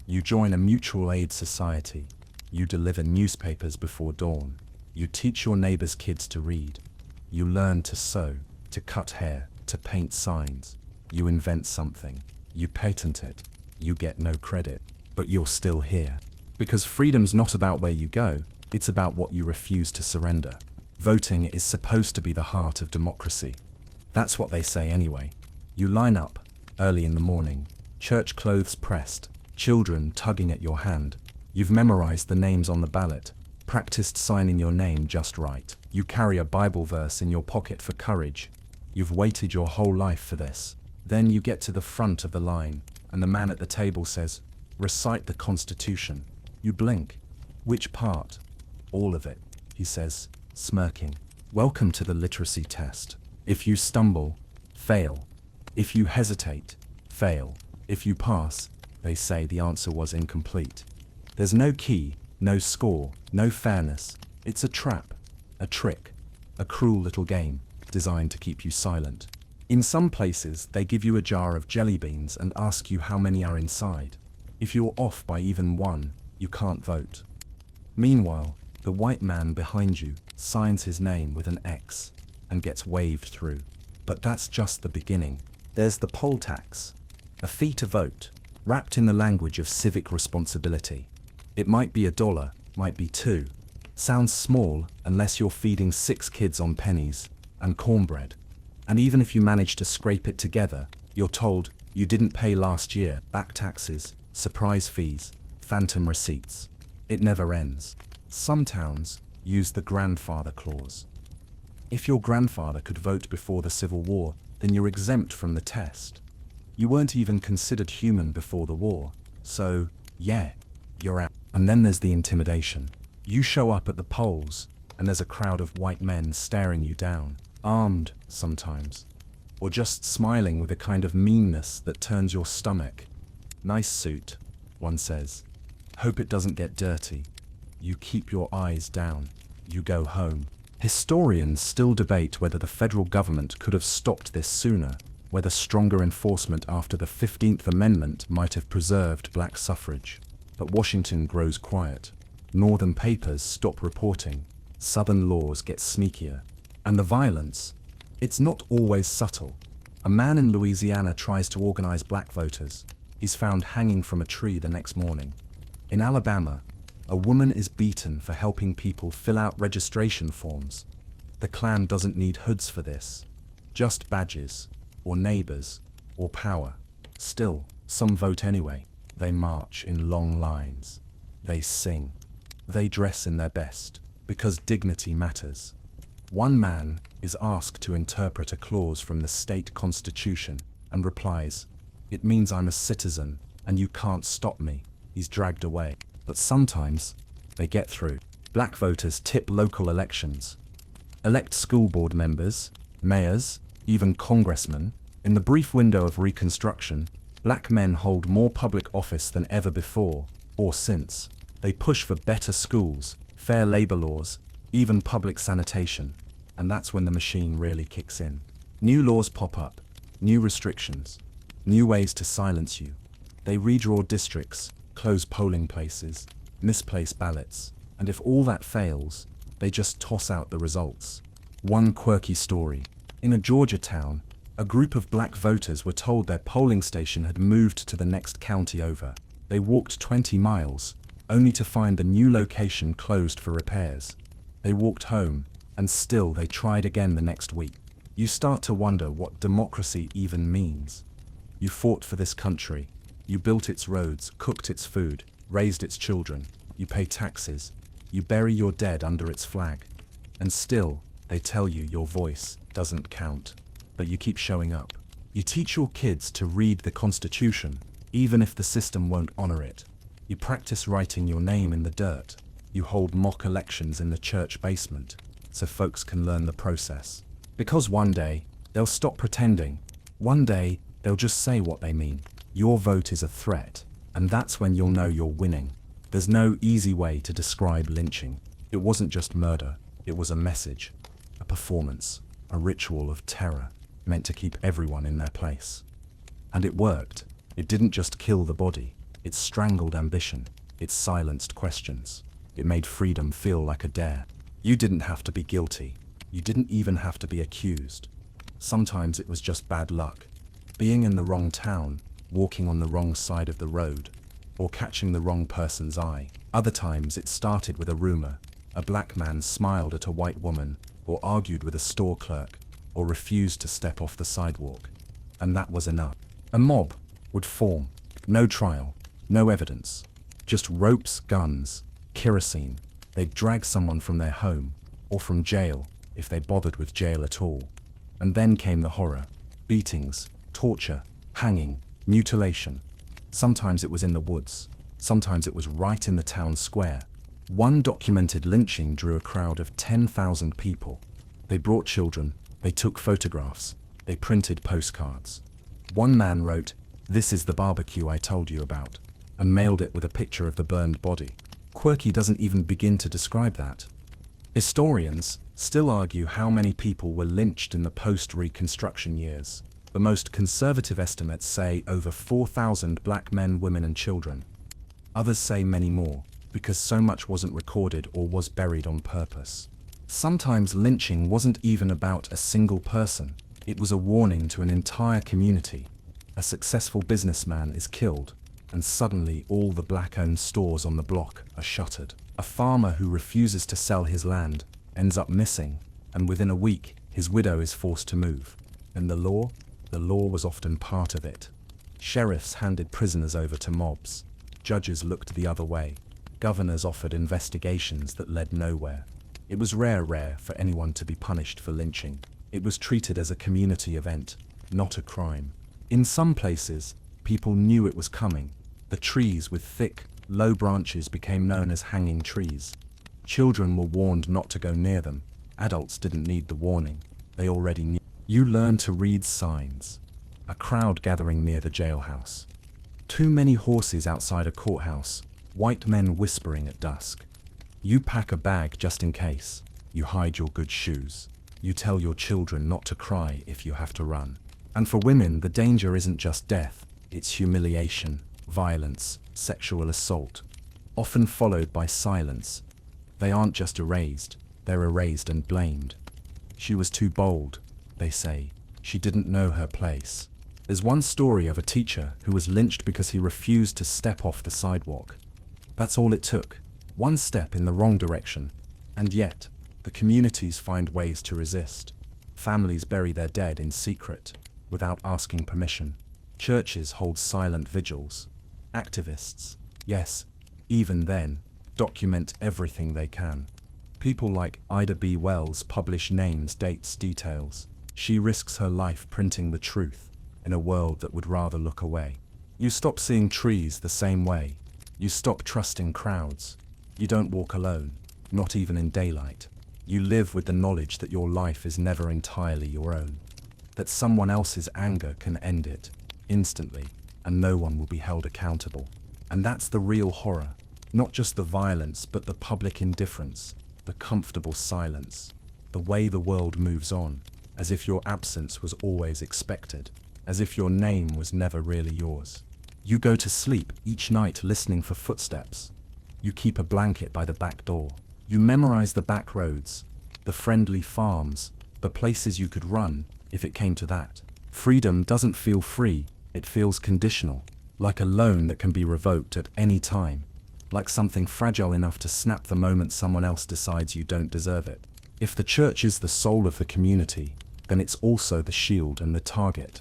You join a mutual aid society. You deliver newspapers before dawn. You teach your neighbor's kids to read. You learn to sew, to cut hair, to paint signs. You invent something. You patent it. You get no credit, but you're still here. Because freedom's not about where you go, it's about what you refuse to surrender. Voting is supposed to be the heart of democracy. That's what they say anyway. You line up, early in the morning, church clothes pressed, children tugging at your hand. You've memorized the names on the ballot, practiced signing your name just right. You carry a Bible verse in your pocket for courage. You've waited your whole life for this. Then you get to the front of the line, and the man at the table says, "Recite the Constitution." You blink. "Which part?" "All of it," he says, smirking. "Welcome to the literacy test. If you stumble, Fail. If you hesitate, fail. If you pass, they say the answer was incomplete. There's no key, no score, no fairness. It's a trap, a trick, a cruel little game designed to keep you silent. In some places, they give you a jar of jelly beans and ask you how many are inside. If you're off by even one, you can't vote. Meanwhile, the white man behind you signs his name with an X and gets waved through. But that's just the beginning. There's the poll tax, a fee to vote, wrapped in the language of civic responsibility. It might be $1, might be $2. Sounds small unless you're feeding 6 kids on pennies and cornbread. And even if you manage to scrape it together, you're told you didn't pay last year, back taxes, surprise fees, phantom receipts. It never ends. Some towns use the grandfather clause. If your grandfather could vote before the Civil War, then you're exempt from the test. You weren't even considered human before the war, so, yeah, you're out. And then there's the intimidation. You show up at the polls, and there's a crowd of white men staring you down, armed sometimes, or just smiling with a kind of meanness that turns your stomach. Nice suit, one says. Hope it doesn't get dirty. You keep your eyes down. You go home. Historians still debate whether the federal government could have stopped this sooner, whether stronger enforcement after the 15th Amendment might have preserved black suffrage. But Washington grows quiet. Northern papers stop reporting. Southern laws get sneakier. And the violence, it's not always subtle. A man in Louisiana tries to organize black voters. He's found hanging from a tree the next morning. In Alabama, a woman is beaten for helping people fill out registration forms. The Klan doesn't need hoods for this. Just badges, or neighbors, or power. Still, some vote anyway. They march in long lines. They sing. They dress in their best, because dignity matters. One man is asked to interpret a clause from the state constitution and replies, "It means I'm a citizen, and you can't stop me." He's dragged away. But sometimes, they get through. Black voters tip local elections. Elect school board members, mayors, even congressmen. In the brief window of Reconstruction, black men hold more public office than ever before, or since. They push for better schools, fair labor laws, even public sanitation. And that's when the machine really kicks in. New laws pop up, new restrictions, new ways to silence you. They redraw districts, close polling places, misplace ballots, and if all that fails, they just toss out the results. One quirky story. In a Georgia town, a group of black voters were told their polling station had moved to the next county over. They walked 20 miles, only to find the new location closed for repairs. They walked home, and still they tried again the next week. You start to wonder what democracy even means. You fought for this country. You built its roads, cooked its food, raised its children. You pay taxes. You bury your dead under its flag. And still, they tell you your voice doesn't count. But you keep showing up. You teach your kids to read the Constitution, even if the system won't honor it. You practice writing your name in the dirt. You hold mock elections in the church basement, so folks can learn the process. Because one day, they'll stop pretending. One day, they'll just say what they mean. Your vote is a threat, and that's when you'll know you're winning. There's no easy way to describe lynching. It wasn't just murder, it was a message, a performance, a ritual of terror, meant to keep everyone in their place. And it worked. It didn't just kill the body, it strangled ambition, it silenced questions. It made freedom feel like a dare. You didn't have to be guilty. You didn't even have to be accused. Sometimes it was just bad luck. Being in the wrong town, walking on the wrong side of the road, or catching the wrong person's eye. Other times it started with a rumor. A black man smiled at a white woman, or argued with a store clerk, or refused to step off the sidewalk. And that was enough. A mob would form. No trial, no evidence. Just ropes, guns, kerosene. They'd drag someone from their home, or from jail, if they bothered with jail at all. And then came the horror. Beatings, torture, hanging, mutilation. Sometimes it was in the woods. Sometimes it was right in the town square. One documented lynching drew a crowd of 10,000 people. They brought children. They took photographs. They printed postcards. One man wrote, "This is the barbecue I told you about," and mailed it with a picture of the burned body. Quirky doesn't even begin to describe that. Historians still argue how many people were lynched in the post-Reconstruction years. The most conservative estimates say over 4,000 black men, women, and children. Others say many more, because so much wasn't recorded or was buried on purpose. Sometimes lynching wasn't even about a single person, it was a warning to an entire community. A successful businessman is killed, and suddenly all the black-owned stores on the block are shuttered. A farmer who refuses to sell his land ends up missing, and within a week, his widow is forced to move. And the law was often part of it. Sheriffs handed prisoners over to mobs. Judges looked the other way. Governors offered investigations that led nowhere. It was rare for anyone to be punished for lynching. It was treated as a community event, not a crime. In some places, people knew it was coming. The trees with thick, low branches became known as hanging trees. Children were warned not to go near them. Adults didn't need the warning. They already knew. You learn to read signs. A crowd gathering near the jailhouse. Too many horses outside a courthouse. White men whispering at dusk. You pack a bag just in case. You hide your good shoes. You tell your children not to cry if you have to run. And for women, the danger isn't just death. It's humiliation, violence, sexual assault, often followed by silence. They aren't just erased, they're erased and blamed. She was too bold, they say. She didn't know her place. There's one story of a teacher who was lynched because he refused to step off the sidewalk. That's all it took. One step in the wrong direction. And yet, the communities find ways to resist. Families bury their dead in secret, without asking permission. Churches hold silent vigils. Activists, yes, even then, document everything they can. People like Ida B. Wells publish names, dates, details. She risks her life printing the truth in a world that would rather look away. You stop seeing trees the same way. You stop trusting crowds. You don't walk alone, not even in daylight. You live with the knowledge that your life is never entirely your own. That someone else's anger can end it instantly, and no one will be held accountable. And that's the real horror. Not just the violence, but the public indifference, the comfortable silence, the way the world moves on, as if your absence was always expected, as if your name was never really yours. You go to sleep each night listening for footsteps. You keep a blanket by the back door. You memorize the back roads, the friendly farms, the places you could run, if it came to that. Freedom doesn't feel free, it feels conditional, like a loan that can be revoked at any time, like something fragile enough to snap the moment someone else decides you don't deserve it. If the church is the soul of the community, then it's also the shield and the target.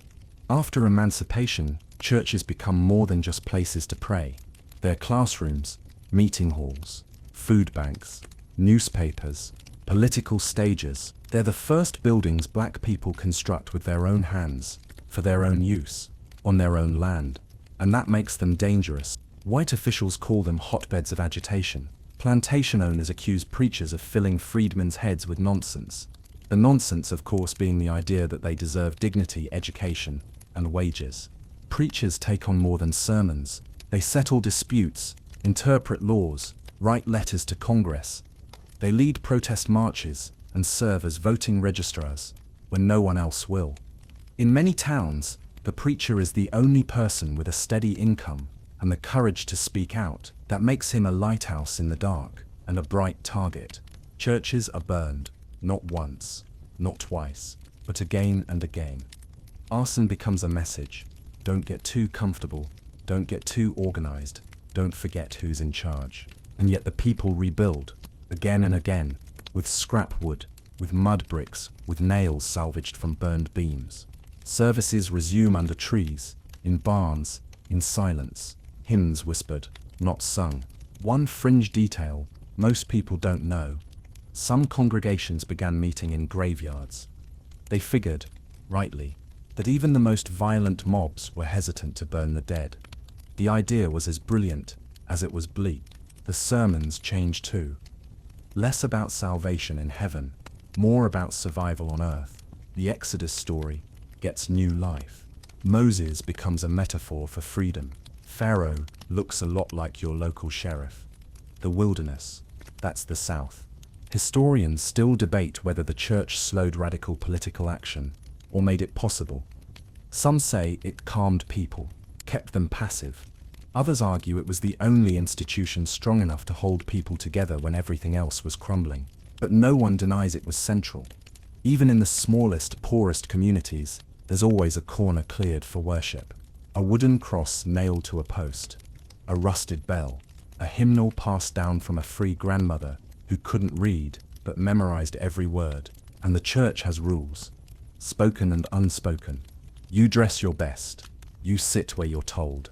After emancipation, churches become more than just places to pray. They're classrooms, meeting halls, food banks, newspapers, political stages. They're the first buildings black people construct with their own hands, for their own use, on their own land. And that makes them dangerous. White officials call them hotbeds of agitation. Plantation owners accuse preachers of filling freedmen's heads with nonsense. The nonsense, of course, being the idea that they deserve dignity, education, and wages. Preachers take on more than sermons. They settle disputes, interpret laws, write letters to Congress. They lead protest marches and serve as voting registrars when no one else will. In many towns, the preacher is the only person with a steady income and the courage to speak out. That makes him a lighthouse in the dark and a bright target. Churches are burned, not once, not twice, but again and again. Arson becomes a message. Don't get too comfortable, don't get too organized, don't forget who's in charge. And yet the people rebuild, again and again, with scrap wood, with mud bricks, with nails salvaged from burned beams. Services resume under trees, in barns, in silence. Hymns whispered, not sung. One fringe detail most people don't know. Some congregations began meeting in graveyards. They figured, rightly, that even the most violent mobs were hesitant to burn the dead. The idea was as brilliant as it was bleak. The sermons changed too. Less about salvation in heaven, more about survival on earth. The Exodus story, gets new life. Moses becomes a metaphor for freedom. Pharaoh looks a lot like your local sheriff. The wilderness, that's the South. Historians still debate whether the church slowed radical political action or made it possible. Some say it calmed people, kept them passive. Others argue it was the only institution strong enough to hold people together when everything else was crumbling. But no one denies it was central. Even in the smallest, poorest communities, there's always a corner cleared for worship. A wooden cross nailed to a post, a rusted bell, a hymnal passed down from a free grandmother who couldn't read but memorized every word. And the church has rules, spoken and unspoken. You dress your best. You sit where you're told.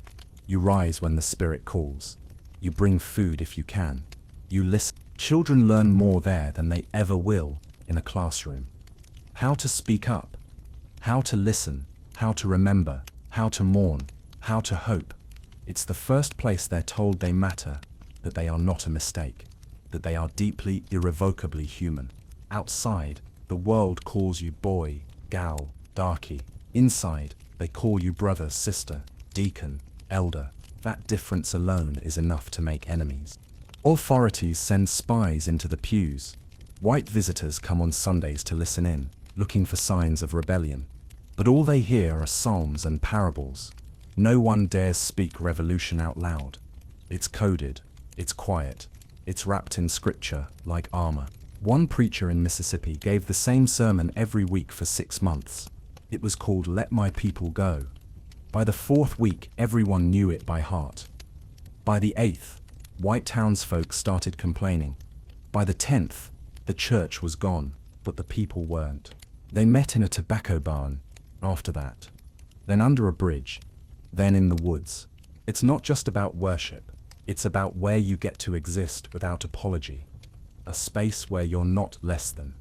You rise when the Spirit calls. You bring food if you can. You listen. Children learn more there than they ever will in a classroom. How to speak up, how to listen, how to remember, how to mourn, how to hope. It's the first place they're told they matter, that they are not a mistake, that they are deeply, irrevocably human. Outside, the world calls you boy, gal, darky. Inside, they call you brother, sister, deacon, elder. That difference alone is enough to make enemies. Authorities send spies into the pews. White visitors come on Sundays to listen in, looking for signs of rebellion. But all they hear are psalms and parables. No one dares speak revolution out loud. It's coded, it's quiet, it's wrapped in scripture like armor. One preacher in Mississippi gave the same sermon every week for 6 months. It was called Let My People Go. By the 4th week, everyone knew it by heart. By the 8th, white townsfolk started complaining. By the 10th, the church was gone, but the people weren't. They met in a tobacco barn, after that. Then under a bridge. Then in the woods. It's not just about worship. It's about where you get to exist without apology. A space where you're not less than.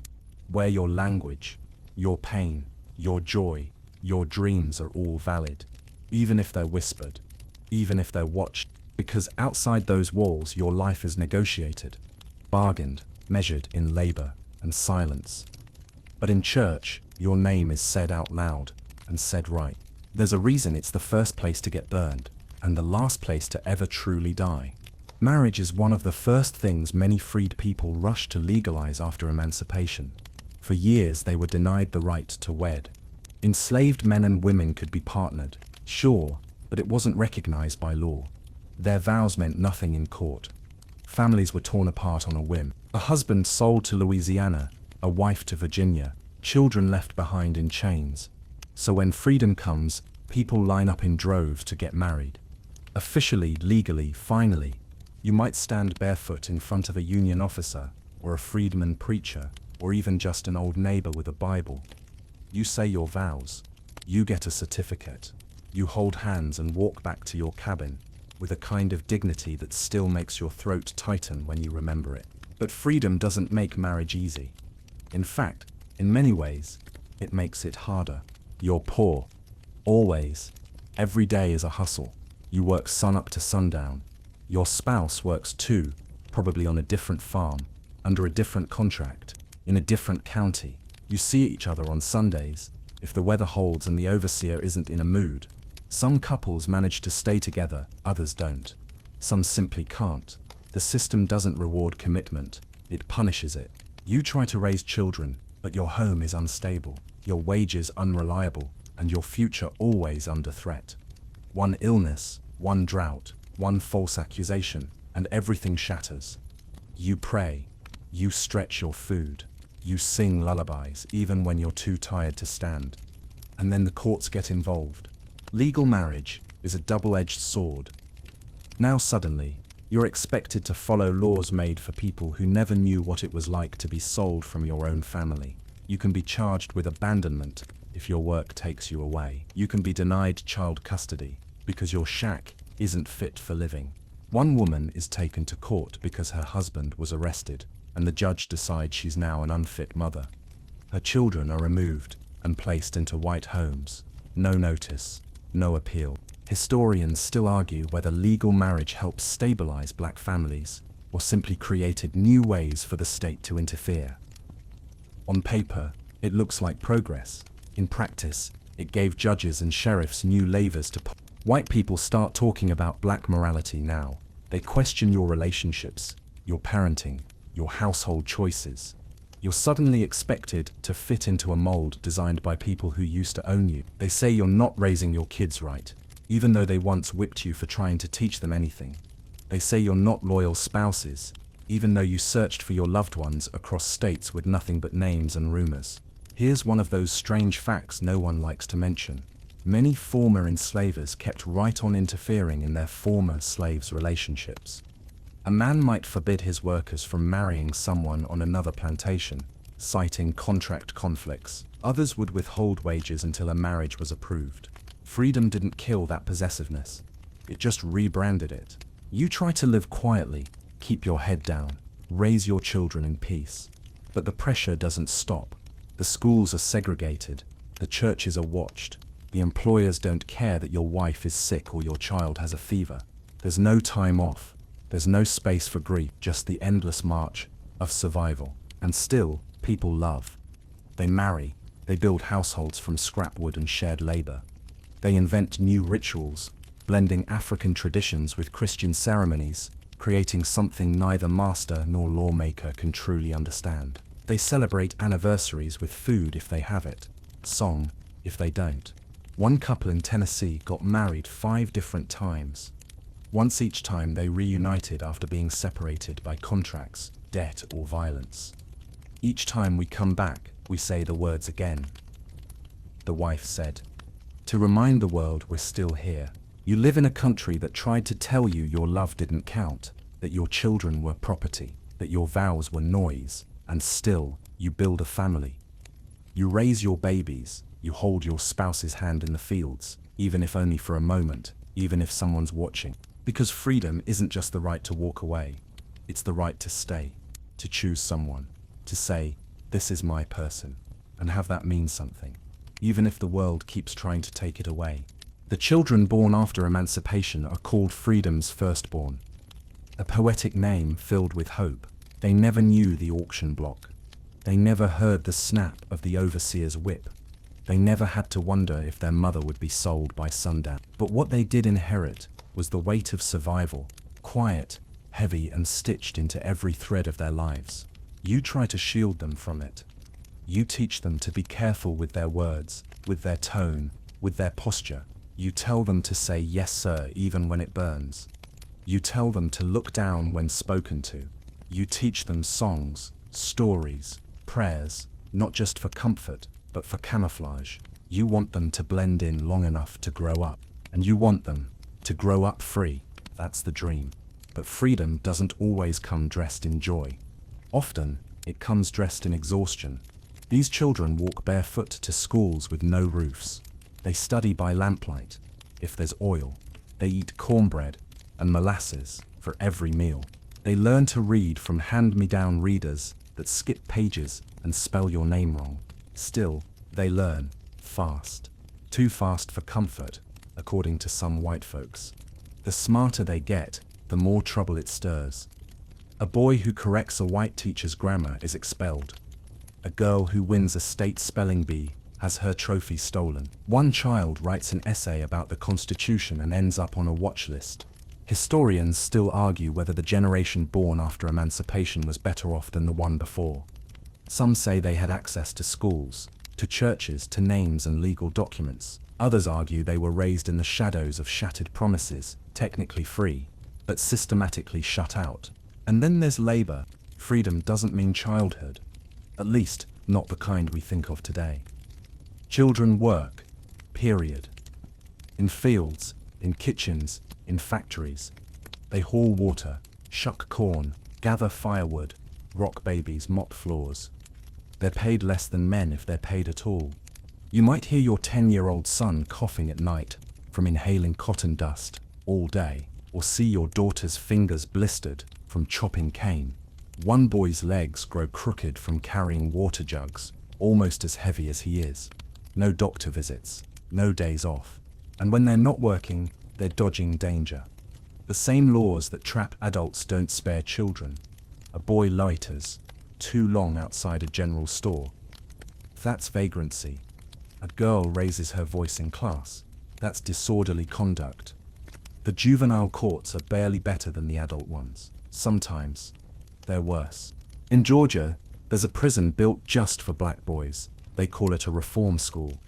Where your language, your pain, your joy, your dreams are all valid. Even if they're whispered. Even if they're watched. Because outside those walls your life is negotiated, bargained, measured in labor and silence. But in church, your name is said out loud and said right. There's a reason it's the first place to get burned and the last place to ever truly die. Marriage is one of the first things many freed people rushed to legalize after emancipation. For years they were denied the right to wed. Enslaved men and women could be partnered, sure, but it wasn't recognized by law. Their vows meant nothing in court. Families were torn apart on a whim. A husband sold to Louisiana, a wife to Virginia, children left behind in chains. So when freedom comes, people line up in droves to get married. Officially, legally, finally, you might stand barefoot in front of a union officer, or a freedman preacher, or even just an old neighbor with a Bible. You say your vows. You get a certificate. You hold hands and walk back to your cabin, with a kind of dignity that still makes your throat tighten when you remember it. But freedom doesn't make marriage easy. In fact, in many ways, it makes it harder. You're poor. Always. Every day is a hustle. You work sun up to sundown. Your spouse works too, probably on a different farm, under a different contract, in a different county. You see each other on Sundays, if the weather holds and the overseer isn't in a mood. Some couples manage to stay together, others don't. Some simply can't. The system doesn't reward commitment, it punishes it. You try to raise children, but your home is unstable, your wages unreliable, and your future always under threat. One illness, one drought, one false accusation, and everything shatters. You pray, you stretch your food, you sing lullabies even when you're too tired to stand. And then the courts get involved. Legal marriage is a double-edged sword. Now suddenly, you're expected to follow laws made for people who never knew what it was like to be sold from your own family. You can be charged with abandonment if your work takes you away. You can be denied child custody because your shack isn't fit for living. One woman is taken to court because her husband was arrested, and the judge decides she's now an unfit mother. Her children are removed and placed into white homes. No notice. No appeal. Historians still argue whether legal marriage helps stabilize black families or simply created new ways for the state to interfere. On paper, it looks like progress. In practice, It gave judges and sheriffs new levers to White people start talking about black morality now. They question your relationships, your parenting, your household choices. You're suddenly expected to fit into a mold designed by people who used to own you. They say you're not raising your kids right, even though they once whipped you for trying to teach them anything. They say you're not loyal spouses, even though you searched for your loved ones across states with nothing but names and rumors. Here's one of those strange facts no one likes to mention. Many former enslavers kept right on interfering in their former slaves' relationships. A man might forbid his workers from marrying someone on another plantation, citing contract conflicts. Others would withhold wages until a marriage was approved. Freedom didn't kill that possessiveness. It just rebranded it. You try to live quietly, keep your head down, raise your children in peace. But the pressure doesn't stop. The schools are segregated, the churches are watched, the employers don't care that your wife is sick or your child has a fever. There's no time off, there's no space for grief, just the endless march of survival. And still, people love. They marry, they build households from scrap wood and shared labor. They invent new rituals, blending African traditions with Christian ceremonies, creating something neither master nor lawmaker can truly understand. They celebrate anniversaries with food if they have it, song if they don't. One couple in Tennessee got married 5 different times. Once each time they reunited after being separated by contracts, debt, or violence. Each time we come back, we say the words again. The wife said, "To remind the world we're still here. You live in a country that tried to tell you your love didn't count, that your children were property, that your vows were noise, and still, you build a family. You raise your babies, you hold your spouse's hand in the fields, even if only for a moment, even if someone's watching. Because freedom isn't just the right to walk away, it's the right to stay, to choose someone, to say, this is my person, and have that mean something, even if the world keeps trying to take it away." The children born after emancipation are called freedom's firstborn. A poetic name filled with hope. They never knew the auction block. They never heard the snap of the overseer's whip. They never had to wonder if their mother would be sold by sundown. But what they did inherit was the weight of survival, quiet, heavy, and stitched into every thread of their lives. You try to shield them from it. You teach them to be careful with their words, with their tone, with their posture. You tell them to say yes sir even when it burns. You tell them to look down when spoken to. You teach them songs, stories, prayers, not just for comfort, but for camouflage. You want them to blend in long enough to grow up. And you want them to grow up free. That's the dream. But freedom doesn't always come dressed in joy. Often, it comes dressed in exhaustion. These children walk barefoot to schools with no roofs. They study by lamplight, if there's oil. They eat cornbread and molasses for every meal. They learn to read from hand-me-down readers that skip pages and spell your name wrong. Still, they learn fast. Too fast for comfort, according to some white folks. The smarter they get, the more trouble it stirs. A boy who corrects a white teacher's grammar is expelled. A girl who wins a state spelling bee has her trophy stolen. One child writes an essay about the Constitution and ends up on a watch list. Historians still argue whether the generation born after emancipation was better off than the one before. Some say they had access to schools, to churches, to names and legal documents. Others argue they were raised in the shadows of shattered promises, technically free, but systematically shut out. And then there's labor. Freedom doesn't mean childhood. At least, not the kind we think of today. Children work, period. In fields, in kitchens, in factories. They haul water, shuck corn, gather firewood, rock babies, mop floors. They're paid less than men if they're paid at all. You might hear your 10-year-old son coughing at night from inhaling cotton dust all day, or see your daughter's fingers blistered from chopping cane. One boy's legs grow crooked from carrying water jugs, almost as heavy as he is. No doctor visits, no days off. And when they're not working, they're dodging danger. The same laws that trap adults don't spare children. A boy loiters too long outside a general store. That's vagrancy. A girl raises her voice in class. That's disorderly conduct. The juvenile courts are barely better than the adult ones. Sometimes, they're worse. In Georgia, there's a prison built just for black boys. They call it a reform school.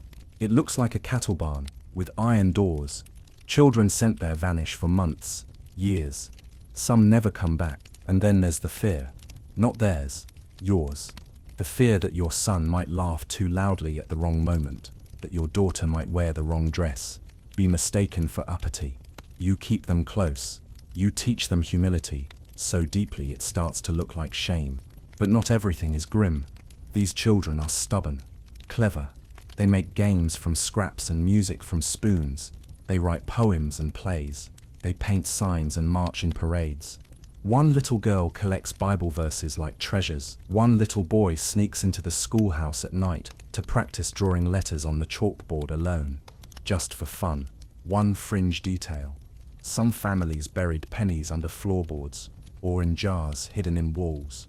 It looks like a cattle barn, with iron doors. Children sent there vanish for months, years. Some never come back. And then there's the fear. Not theirs, yours. The fear that your son might laugh too loudly at the wrong moment, that your daughter might wear the wrong dress, be mistaken for uppity. You keep them close. You teach them humility, so deeply it starts to look like shame. But not everything is grim. These children are stubborn, clever. They make games from scraps and music from spoons. They write poems and plays. They paint signs and march in parades. One little girl collects Bible verses like treasures. One little boy sneaks into the schoolhouse at night to practice drawing letters on the chalkboard alone, just for fun. One fringe detail. Some families buried pennies under floorboards, or in jars hidden in walls.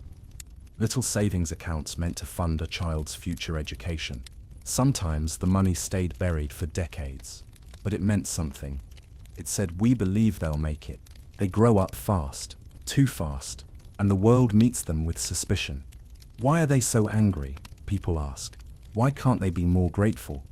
Little savings accounts meant to fund a child's future education. Sometimes the money stayed buried for decades, but it meant something. It said, we believe they'll make it. They grow up fast. Too fast, and the world meets them with suspicion. Why are they so angry? People ask. Why can't they be more grateful?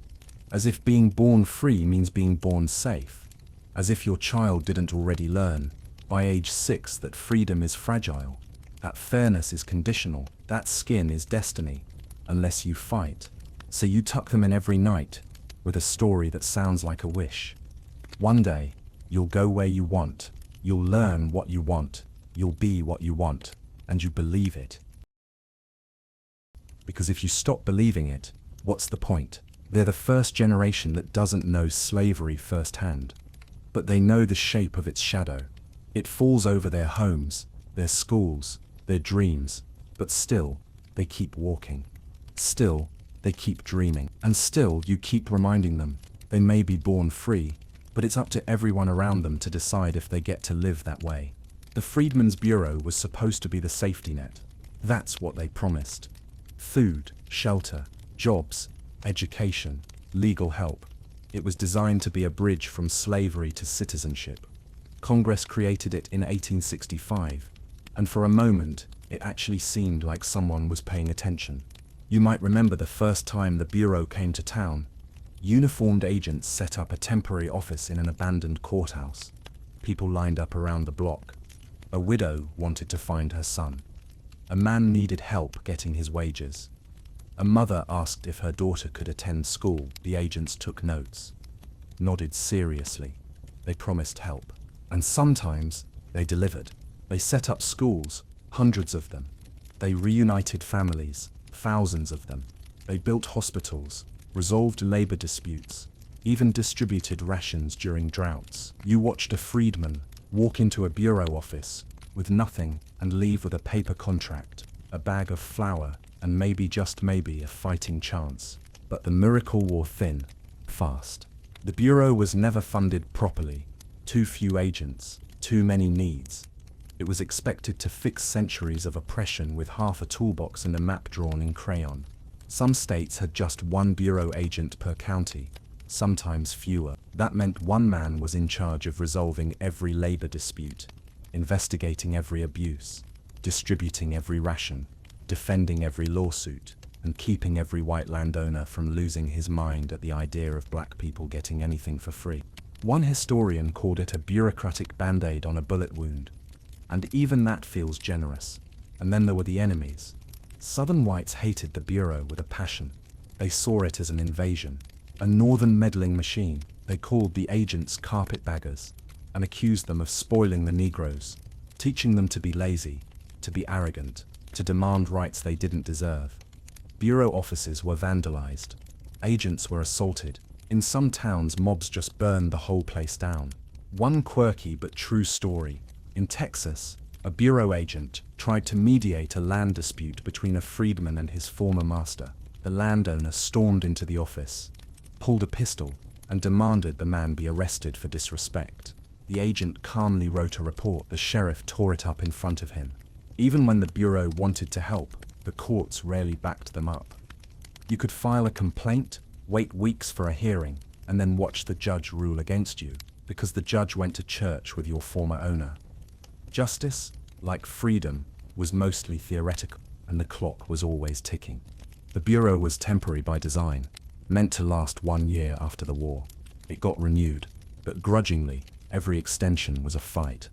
As if being born free means being born safe. As if your child didn't already learn, by age 6, that freedom is fragile, that fairness is conditional, that skin is destiny, unless you fight. So you tuck them in every night, with a story that sounds like a wish. One day, you'll go where you want, you'll learn what you want, you'll be what you want, and you believe it. Because if you stop believing it, what's the point? They're the first generation that doesn't know slavery firsthand, but they know the shape of its shadow. It falls over their homes, their schools, their dreams, but still, they keep walking. Still, they keep dreaming. And still, you keep reminding them, they may be born free, but it's up to everyone around them to decide if they get to live that way. The Freedmen's Bureau was supposed to be the safety net. That's what they promised. Food, shelter, jobs, education, legal help. It was designed to be a bridge from slavery to citizenship. Congress created it in 1865, and for a moment, it actually seemed like someone was paying attention. You might remember the first time the Bureau came to town. Uniformed agents set up a temporary office in an abandoned courthouse. People lined up around the block. A widow wanted to find her son. A man needed help getting his wages. A mother asked if her daughter could attend school. The agents took notes, nodded seriously. They promised help. And sometimes they delivered. They set up schools, hundreds of them. They reunited families, thousands of them. They built hospitals, resolved labor disputes, even distributed rations during droughts. You watched a freedman walk into a bureau office with nothing and leave with a paper contract, a bag of flour, and maybe, just maybe, a fighting chance. But the miracle wore thin, fast. The bureau was never funded properly. Too few agents, too many needs. It was expected to fix centuries of oppression with half a toolbox and a map drawn in crayon. Some states had just one bureau agent per county, sometimes fewer. That meant one man was in charge of resolving every labor dispute, investigating every abuse, distributing every ration, defending every lawsuit, and keeping every white landowner from losing his mind at the idea of black people getting anything for free. One historian called it a bureaucratic band-aid on a bullet wound. And even that feels generous. And then there were the enemies. Southern whites hated the Bureau with a passion. They saw it as an invasion, a northern meddling machine. They called the agents carpetbaggers and accused them of spoiling the Negroes, teaching them to be lazy, to be arrogant, to demand rights they didn't deserve. Bureau offices were vandalized. Agents were assaulted. In some towns, mobs just burned the whole place down. One quirky but true story. In Texas, a bureau agent tried to mediate a land dispute between a freedman and his former master. The landowner stormed into the office, pulled a pistol, and demanded the man be arrested for disrespect. The agent calmly wrote a report. The sheriff tore it up in front of him. Even when the bureau wanted to help, the courts rarely backed them up. You could file a complaint, Wait weeks for a hearing, and then watch the judge rule against you, because the judge went to church with your former owner. Justice, like freedom, was mostly theoretical, and the clock was always ticking. The Bureau was temporary by design, meant to last 1 year after the war. It got renewed, but grudgingly, every extension was a fight.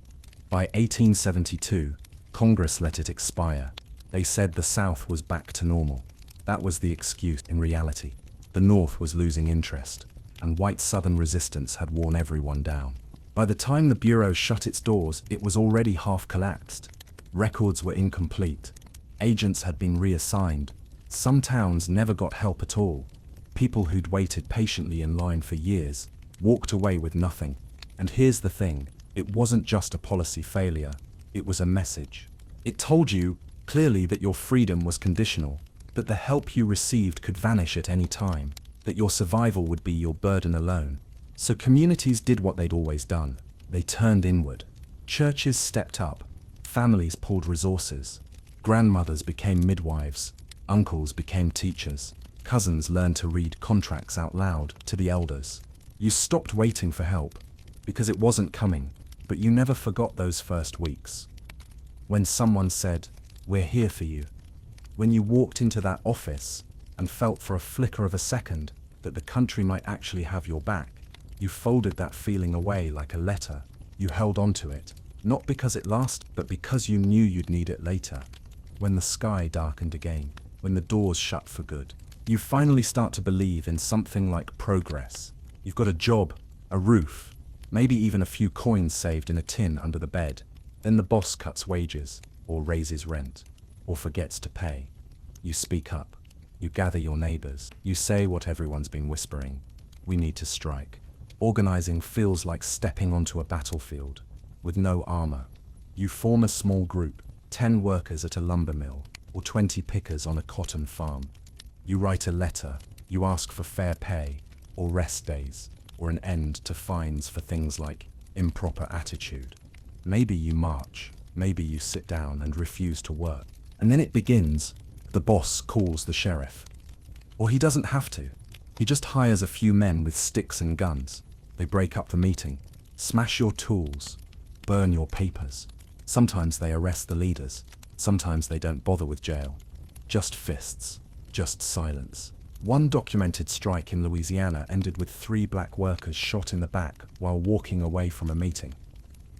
By 1872, Congress let it expire. They said the South was back to normal. That was the excuse. In reality, the North was losing interest, and white Southern resistance had worn everyone down. By the time the Bureau shut its doors, it was already half collapsed. Records were incomplete. Agents had been reassigned. Some towns never got help at all. People who'd waited patiently in line for years walked away with nothing. And here's the thing, it wasn't just a policy failure, it was a message. It told you, clearly, that your freedom was conditional, that the help you received could vanish at any time, that your survival would be your burden alone. So communities did what they'd always done. They turned inward. Churches stepped up. Families pulled resources. Grandmothers became midwives. Uncles became teachers. Cousins learned to read contracts out loud to the elders. You stopped waiting for help, because it wasn't coming, but you never forgot those first weeks. When someone said, "We're here for you." When you walked into that office and felt for a flicker of a second that the country might actually have your back, you folded that feeling away like a letter. You held on to it, not because it lasted, but because you knew you'd need it later. When the sky darkened again, when the doors shut for good, you finally start to believe in something like progress. You've got a job, a roof, maybe even a few coins saved in a tin under the bed. Then the boss cuts wages, or raises rent, or forgets to pay. You speak up. You gather your neighbors. You say what everyone's been whispering. We need to strike. Organizing feels like stepping onto a battlefield, with no armor. You form a small group, 10 workers at a lumber mill, or 20 pickers on a cotton farm. You write a letter. You ask for fair pay, or rest days, or an end to fines for things like improper attitude. Maybe you march, maybe you sit down and refuse to work. And then it begins. The boss calls the sheriff. Or he doesn't have to. He just hires a few men with sticks and guns. They break up the meeting, smash your tools, burn your papers. Sometimes they arrest the leaders. Sometimes they don't bother with jail. Just fists, just silence. One documented strike in Louisiana ended with 3 black workers shot in the back while walking away from a meeting.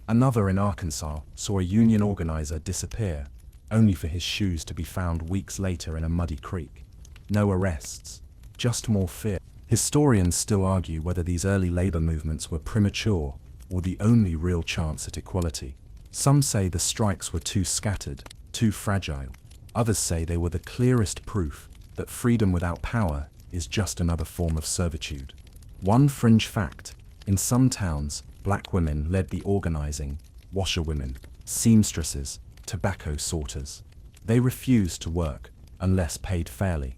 Another in Arkansas saw a union organizer disappear, only for his shoes to be found weeks later in a muddy creek. No arrests, just more fear. Historians still argue whether these early labor movements were premature or the only real chance at equality. Some say the strikes were too scattered, too fragile. Others say they were the clearest proof that freedom without power is just another form of servitude. One fringe fact, in some towns, black women led the organizing, washerwomen, seamstresses, tobacco sorters. They refused to work unless paid fairly.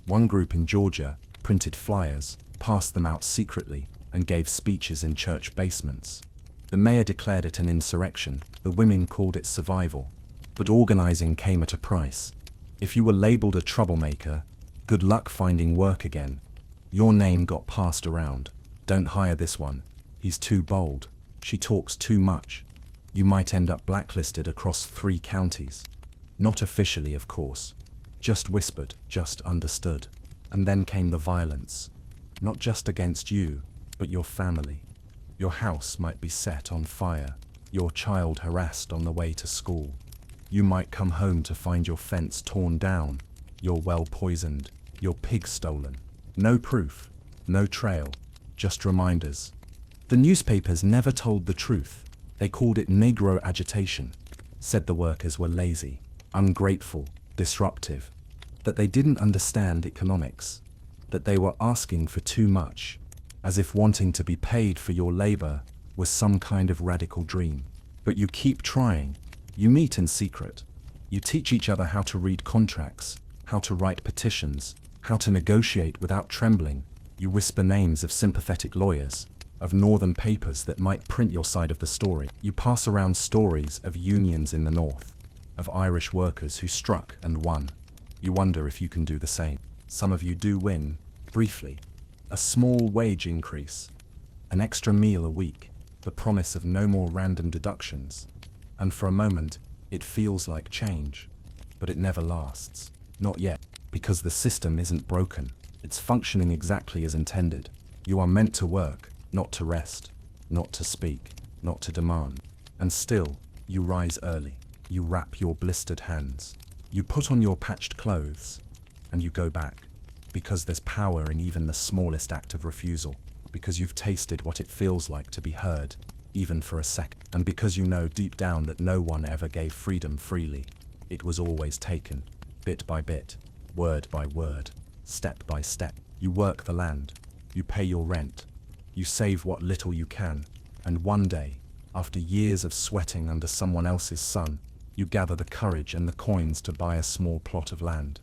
One group in Georgia printed flyers, passed them out secretly, and gave speeches in church basements. The mayor declared it an insurrection, the women called it survival. But organizing came at a price. If you were labeled a troublemaker, good luck finding work again. Your name got passed around. Don't hire this one. He's too bold. She talks too much. You might end up blacklisted across 3 counties. Not officially, of course. Just whispered, just understood. And then came the violence. Not just against you, but your family. Your house might be set on fire. Your child harassed on the way to school. You might come home to find your fence torn down, your well poisoned, your pig stolen. No proof, no trail, just reminders. The newspapers never told the truth. They called it Negro agitation, said the workers were lazy, ungrateful, disruptive, that they didn't understand economics, that they were asking for too much, as if wanting to be paid for your labor was some kind of radical dream. But you keep trying. You meet in secret. You teach each other how to read contracts, how to write petitions, how to negotiate without trembling. You whisper names of sympathetic lawyers, of northern papers that might print your side of the story. You pass around stories of unions in the north, of Irish workers who struck and won. You wonder if you can do the same. Some of you do win, briefly, A small wage increase, an extra meal a week, the promise of no more random deductions. And for a moment, it feels like change. But it never lasts. Not yet. Because the system isn't broken. It's functioning exactly as intended. You are meant to work, not to rest, not to speak, not to demand. And still, you rise early. You wrap your blistered hands. You put on your patched clothes, and you go back. Because there's power in even the smallest act of refusal. Because you've tasted what it feels like to be heard, even for a second. And because you know deep down that no one ever gave freedom freely. It was always taken, bit by bit, word by word, step by step. You work the land, you pay your rent, you save what little you can, and one day, after years of sweating under someone else's sun, you gather the courage and the coins to buy a small plot of land.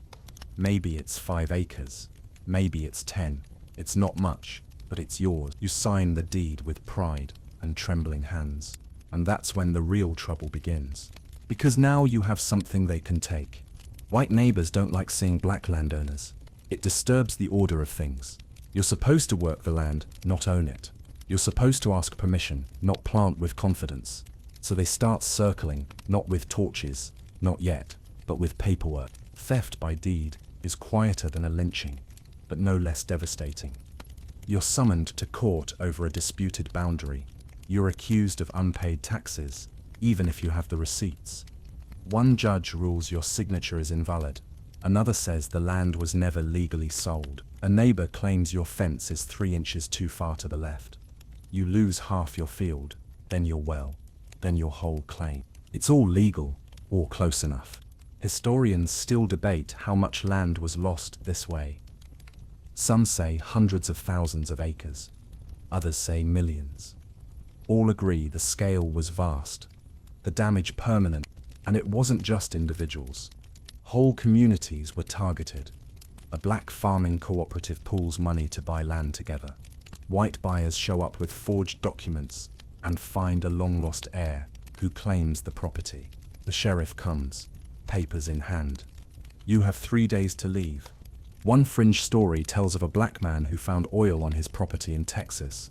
Maybe it's 5 acres, maybe it's 10, it's not much, but it's yours. You sign the deed with pride and trembling hands. And that's when the real trouble begins. Because now you have something they can take. White neighbors don't like seeing black landowners. It disturbs the order of things. You're supposed to work the land, not own it. You're supposed to ask permission, not plant with confidence. So they start circling, not with torches, not yet, but with paperwork. Theft by deed is quieter than a lynching, but no less devastating. You're summoned to court over a disputed boundary. You're accused of unpaid taxes, even if you have the receipts. One judge rules your signature is invalid. Another says the land was never legally sold. A neighbor claims your fence is 3 inches too far to the left. You lose half your field, then your well, then your whole claim. It's all legal, or close enough. Historians still debate how much land was lost this way. Some say hundreds of thousands of acres. Others say millions. All agree the scale was vast, the damage permanent, and it wasn't just individuals. Whole communities were targeted. A black farming cooperative pools money to buy land together. White buyers show up with forged documents and find a long-lost heir who claims the property. The sheriff comes, papers in hand. You have 3 days to leave. One fringe story tells of a black man who found oil on his property in Texas.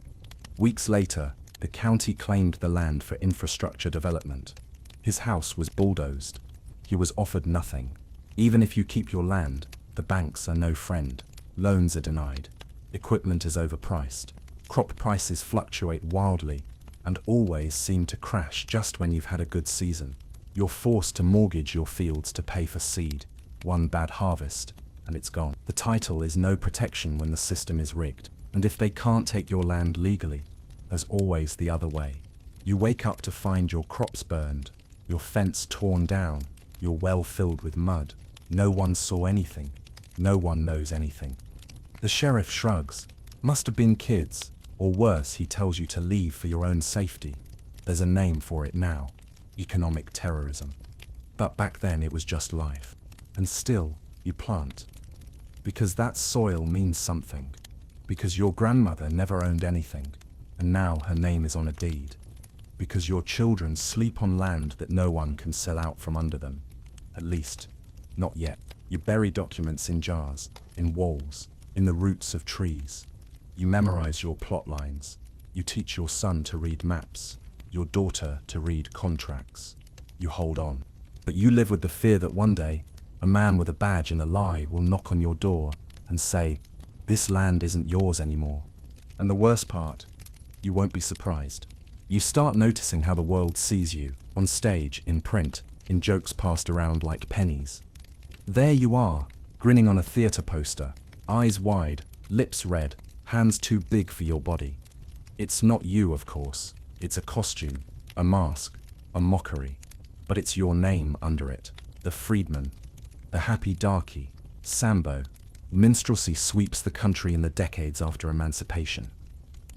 Weeks later, the county claimed the land for infrastructure development. His house was bulldozed. He was offered nothing. Even if you keep your land, the banks are no friend. Loans are denied. Equipment is overpriced. Crop prices fluctuate wildly and always seem to crash just when you've had a good season. You're forced to mortgage your fields to pay for seed. One bad harvest, and it's gone. The title is no protection when the system is rigged. And if they can't take your land legally, there's always the other way. You wake up to find your crops burned, your fence torn down, your well filled with mud. No one saw anything. No one knows anything. The sheriff shrugs. Must have been kids. Or worse, he tells you to leave for your own safety. There's a name for it now. Economic terrorism. But back then it was just life. And still, you plant. Because that soil means something. Because your grandmother never owned anything, and now her name is on a deed. Because your children sleep on land that no one can sell out from under them. At least, not yet. You bury documents in jars, in walls, in the roots of trees. You memorize your plot lines. You teach your son to read maps, your daughter to read contracts. You hold on. But you live with the fear that one day, a man with a badge and a lie will knock on your door and say, "This land isn't yours anymore." And the worst part, you won't be surprised. You start noticing how the world sees you, on stage, in print, in jokes passed around like pennies. There you are, grinning on a theater poster, eyes wide, lips red, hands too big for your body. It's not you, of course. It's a costume, a mask, a mockery. But it's your name under it. The freedman, the happy darky, Sambo. Minstrelsy sweeps the country in the decades after emancipation.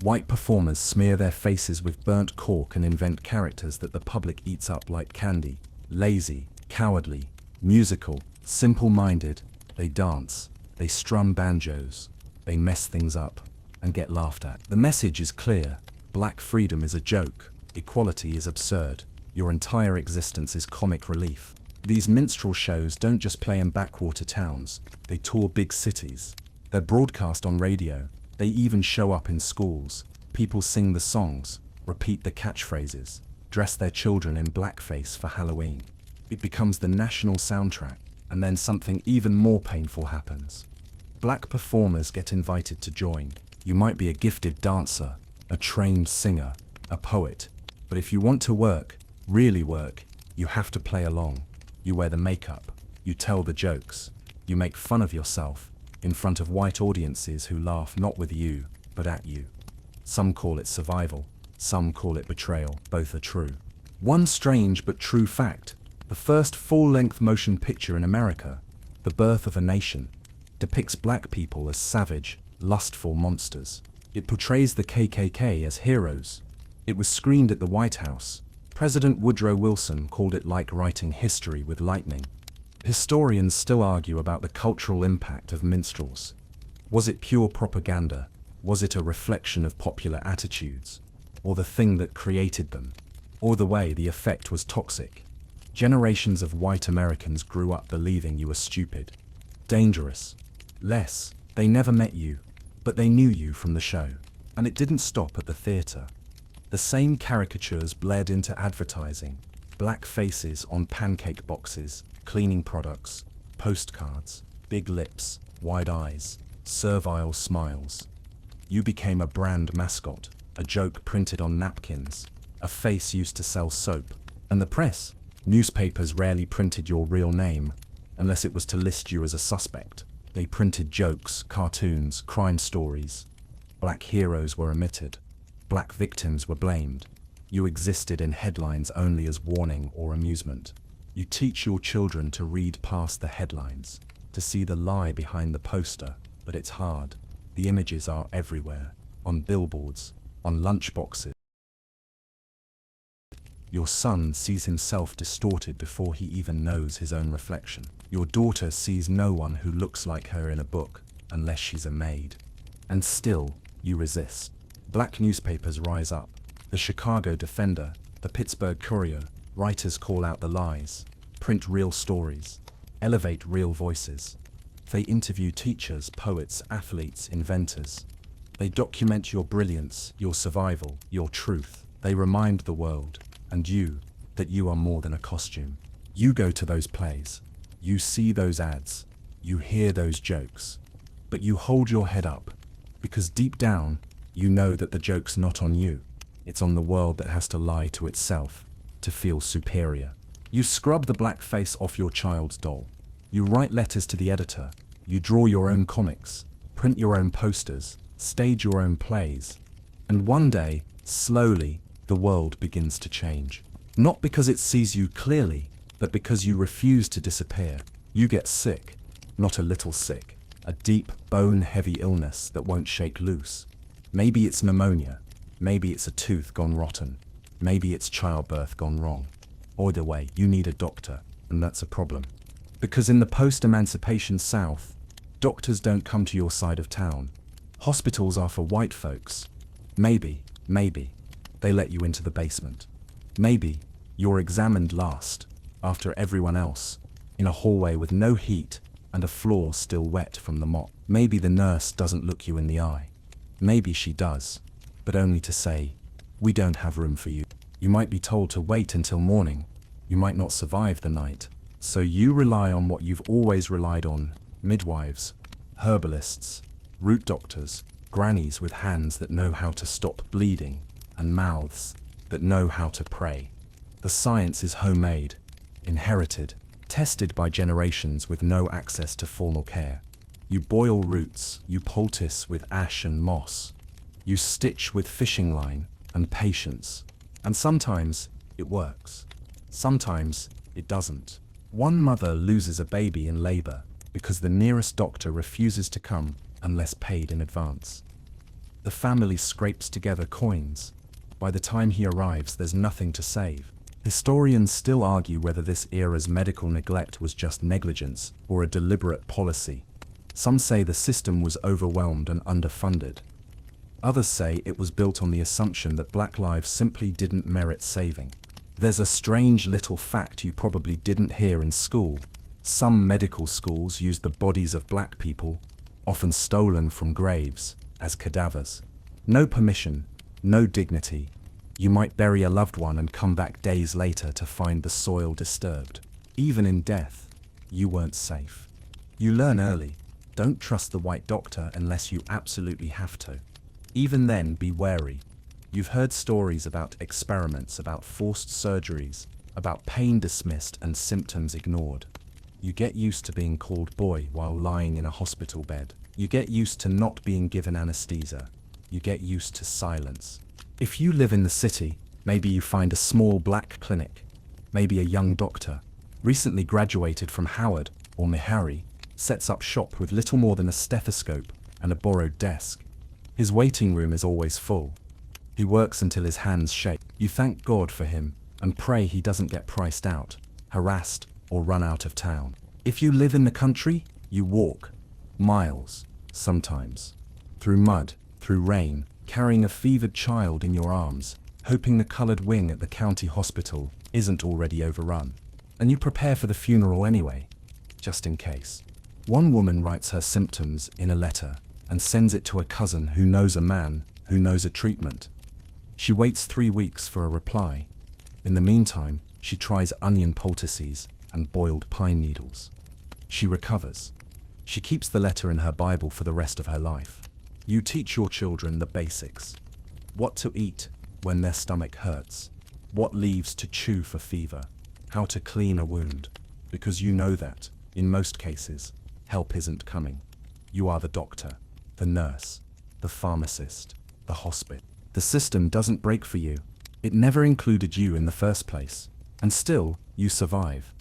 White performers smear their faces with burnt cork and invent characters that the public eats up like candy. Lazy, cowardly, musical, simple-minded. They dance, they strum banjos, they mess things up, and get laughed at. The message is clear. Black freedom is a joke. Equality is absurd. Your entire existence is comic relief. These minstrel shows don't just play in backwater towns. They tour big cities. They're broadcast on radio, They even show up in schools. People sing the songs, repeat the catchphrases, dress their children in blackface for Halloween. It becomes the national soundtrack, and then something even more painful happens. Black performers get invited to join. You might be a gifted dancer, a trained singer, a poet, but if you want to work, really work, you have to play along. You wear the makeup, you tell the jokes, you make fun of yourself in front of white audiences who laugh not with you, but at you. Some call it survival, some call it betrayal, both are true. One strange but true fact: the first full-length motion picture in America, The Birth of a Nation, depicts black people as savage, lustful monsters. It portrays the KKK as heroes. It was screened at the White House. President Woodrow Wilson called it like writing history with lightning. Historians still argue about the cultural impact of minstrels. Was it pure propaganda? Was it a reflection of popular attitudes? Or the thing that created them? Or the way the effect was toxic? Generations of white Americans grew up believing you were stupid, dangerous, less. They never met you, but they knew you from the show. And it didn't stop at the theater. The same caricatures bled into advertising. Black faces on pancake boxes, cleaning products, postcards, big lips, wide eyes, servile smiles. You became a brand mascot, a joke printed on napkins, a face used to sell soap. And the press? Newspapers rarely printed your real name, unless it was to list you as a suspect. They printed jokes, cartoons, crime stories. Black heroes were omitted. Black victims were blamed. You existed in headlines only as warning or amusement. You teach your children to read past the headlines, to see the lie behind the poster, but it's hard. The images are everywhere, on billboards, on lunchboxes. Your son sees himself distorted before he even knows his own reflection. Your daughter sees no one who looks like her in a book, unless she's a maid. And still, you resist. Black newspapers rise up. The Chicago Defender, the Pittsburgh Courier. Writers call out the lies, print real stories, elevate real voices. They interview teachers, poets, athletes, inventors. They document your brilliance, your survival, your truth. They remind the world, and you, that you are more than a costume. You go to those plays. You see those ads. You hear those jokes. But you hold your head up, because deep down, you know that the joke's not on you. It's on the world that has to lie to itself, to feel superior. You scrub the black face off your child's doll. You write letters to the editor. You draw your own comics, print your own posters, stage your own plays. And one day, slowly, the world begins to change. Not because it sees you clearly, but because you refuse to disappear. You get sick, not a little sick, a deep, bone-heavy illness that won't shake loose. Maybe it's pneumonia, maybe it's a tooth gone rotten, maybe it's childbirth gone wrong. Either way, you need a doctor, and that's a problem. Because in the post-emancipation South, doctors don't come to your side of town. Hospitals are for white folks. Maybe, they let you into the basement. Maybe, you're examined last, after everyone else, in a hallway with no heat and a floor still wet from the mop. Maybe the nurse doesn't look you in the eye. Maybe she does, but only to say, "We don't have room for you." You might be told to wait until morning. You might not survive the night. So you rely on what you've always relied on: midwives, herbalists, root doctors, grannies with hands that know how to stop bleeding, and mouths that know how to pray. The science is homemade, inherited, tested by generations with no access to formal care. You boil roots, you poultice with ash and moss. You stitch with fishing line and patience. And sometimes it works. Sometimes it doesn't. One mother loses a baby in labor because the nearest doctor refuses to come unless paid in advance. The family scrapes together coins. By the time he arrives, there's nothing to save. Historians still argue whether this era's medical neglect was just negligence or a deliberate policy. Some say the system was overwhelmed and underfunded. Others say it was built on the assumption that black lives simply didn't merit saving. There's a strange little fact you probably didn't hear in school. Some medical schools used the bodies of black people, often stolen from graves, as cadavers. No permission, no dignity. You might bury a loved one and come back days later to find the soil disturbed. Even in death, you weren't safe. You learn early, don't trust the white doctor unless you absolutely have to. Even then, be wary. You've heard stories about experiments, about forced surgeries, about pain dismissed and symptoms ignored. You get used to being called boy while lying in a hospital bed. You get used to not being given anesthesia. You get used to silence. If you live in the city, maybe you find a small black clinic. Maybe a young doctor, recently graduated from Howard or Meharry, sets up shop with little more than a stethoscope and a borrowed desk. His waiting room is always full. He works until his hands shake. You thank God for him and pray he doesn't get priced out, harassed, or run out of town. If you live in the country, you walk miles, sometimes, through mud, through rain, carrying a fevered child in your arms, hoping the colored wing at the county hospital isn't already overrun. And you prepare for the funeral anyway, just in case. One woman writes her symptoms in a letter and sends it to a cousin who knows a man who knows a treatment. She waits 3 weeks for a reply. In the meantime, she tries onion poultices and boiled pine needles. She recovers. She keeps the letter in her Bible for the rest of her life. You teach your children the basics. What to eat when their stomach hurts. What leaves to chew for fever. How to clean a wound. Because you know that, in most cases, help isn't coming. You are the doctor, the nurse, the pharmacist, the hospice. The system doesn't break for you. It never included you in the first place. And still, you survive.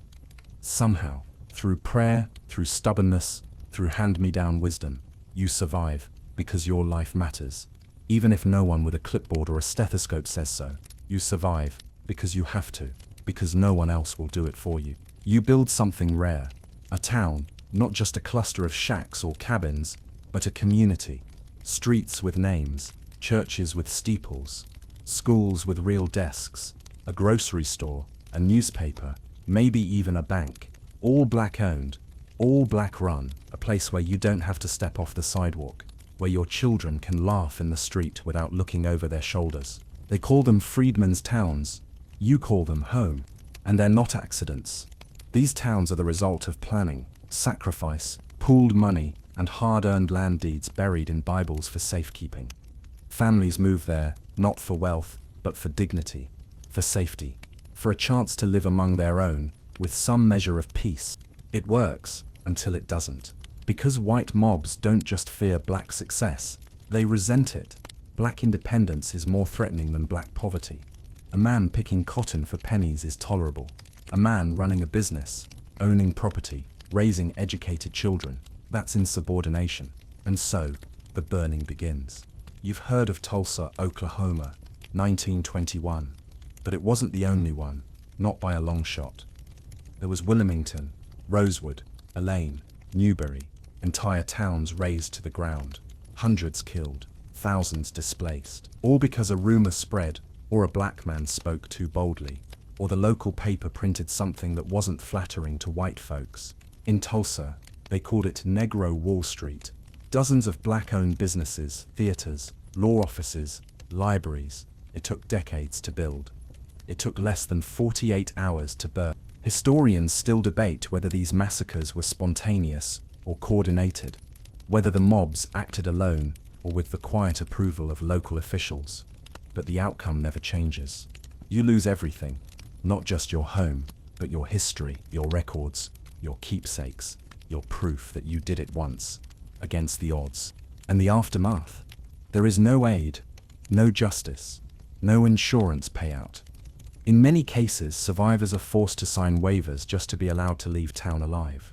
Somehow, through prayer, through stubbornness, through hand-me-down wisdom, you survive because your life matters. Even if no one with a clipboard or a stethoscope says so, you survive because you have to, because no one else will do it for you. You build something rare, a town, not just a cluster of shacks or cabins, but a community. Streets with names, churches with steeples, schools with real desks, a grocery store, a newspaper, maybe even a bank, all black-owned, all black-run, a place where you don't have to step off the sidewalk, where your children can laugh in the street without looking over their shoulders. They call them freedmen's towns. You call them home. And they're not accidents. These towns are the result of planning, sacrifice, pooled money, and hard-earned land deeds buried in Bibles for safekeeping. Families move there, not for wealth, but for dignity, for safety, for a chance to live among their own, with some measure of peace. It works, until it doesn't. Because white mobs don't just fear black success, they resent it. Black independence is more threatening than black poverty. A man picking cotton for pennies is tolerable. A man running a business, owning property, raising educated children, that's insubordination. And so, the burning begins. You've heard of Tulsa, Oklahoma, 1921. But it wasn't the only one, not by a long shot. There was Wilmington, Rosewood, Elaine, Newberry, entire towns razed to the ground, hundreds killed, thousands displaced, all because a rumor spread, or a black man spoke too boldly, or the local paper printed something that wasn't flattering to white folks. In Tulsa, they called it Negro Wall Street. Dozens of black-owned businesses, theaters, law offices, libraries. It took decades to build. It took less than 48 hours to burn. Historians still debate whether these massacres were spontaneous or coordinated, whether the mobs acted alone or with the quiet approval of local officials. But the outcome never changes. You lose everything, not just your home, but your history, your records, your keepsakes, your proof that you did it once, against the odds. And the aftermath? There is no aid, no justice, no insurance payout. In many cases, survivors are forced to sign waivers just to be allowed to leave town alive.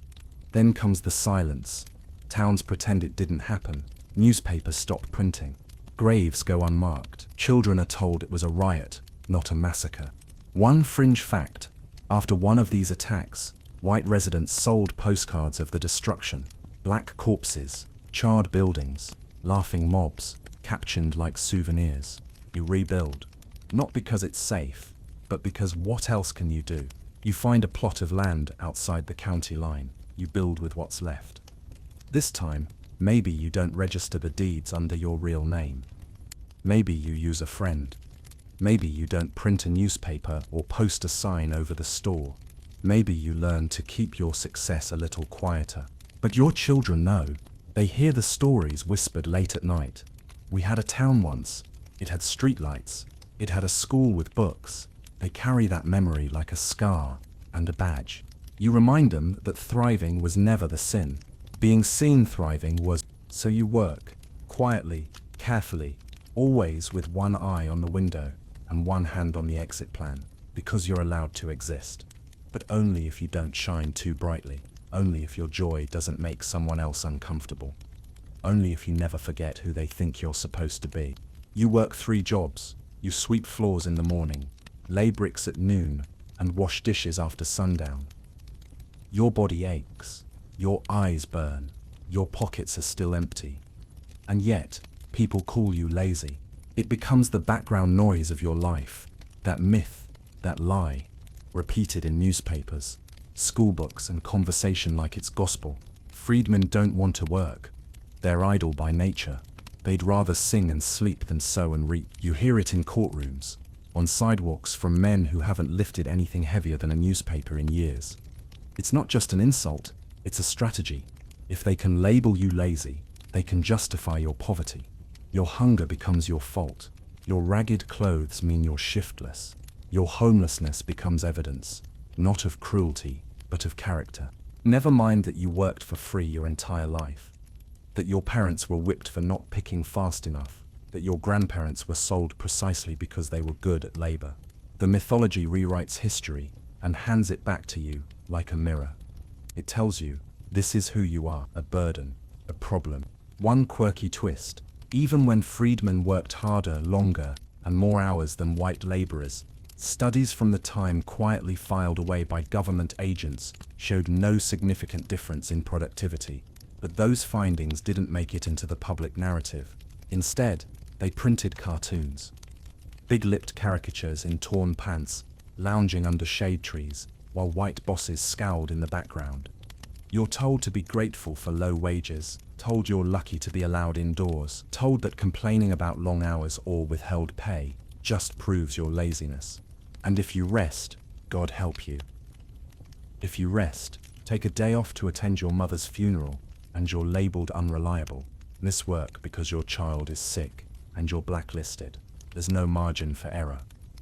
Then comes the silence. Towns pretend it didn't happen. Newspapers stop printing. Graves go unmarked. Children are told it was a riot, not a massacre. One fringe fact: after one of these attacks, white residents sold postcards of the destruction. Black corpses, charred buildings, laughing mobs, captioned like souvenirs. You rebuild. Not because it's safe, but because what else can you do? You find a plot of land outside the county line. You build with what's left. This time, Maybe you don't register the deeds under your real name. Maybe you use a friend. Maybe you don't print a newspaper or post a sign over the store. Maybe you learn to keep your success a little quieter. But your children know. They hear the stories whispered late at night. We had a town once. It had streetlights. It had a school with books. They carry that memory like a scar and a badge. You remind them that thriving was never the sin. Being seen thriving was. So you work, quietly, carefully, always with one eye on the window and one hand on the exit plan, because you're allowed to exist. But only if you don't shine too brightly, only if your joy doesn't make someone else uncomfortable, only if you never forget who they think you're supposed to be. You work 3 jobs. You sweep floors in the morning, lay bricks at noon, and wash dishes after sundown. Your body aches, your eyes burn, your pockets are still empty. And yet, people call you lazy. It becomes the background noise of your life, that myth, that lie, repeated in newspapers, school books, and conversation like it's gospel. Freedmen don't want to work. They're idle by nature. They'd rather sing and sleep than sow and reap. You hear it in courtrooms, on sidewalks from men who haven't lifted anything heavier than a newspaper in years. It's not just an insult, it's a strategy. If they can label you lazy, they can justify your poverty. Your hunger becomes your fault. Your ragged clothes mean you're shiftless. Your homelessness becomes evidence, not of cruelty, but of character. Never mind that you worked for free your entire life, that your parents were whipped for not picking fast enough, that your grandparents were sold precisely because they were good at labor. The mythology rewrites history and hands it back to you like a mirror. It tells you, this is who you are, a burden, a problem. One quirky twist: even when freedmen worked harder, longer, and more hours than white laborers, studies from the time quietly filed away by government agents showed no significant difference in productivity. But those findings didn't make it into the public narrative. Instead, they printed cartoons. Big-lipped caricatures in torn pants, lounging under shade trees, while white bosses scowled in the background. You're told to be grateful for low wages, told you're lucky to be allowed indoors, told that complaining about long hours or withheld pay just proves your laziness. And if you rest, God help you. If you rest, take a day off to attend your mother's funeral, and you're labeled unreliable. Miss work because your child is sick, and you're blacklisted. There's no margin for error.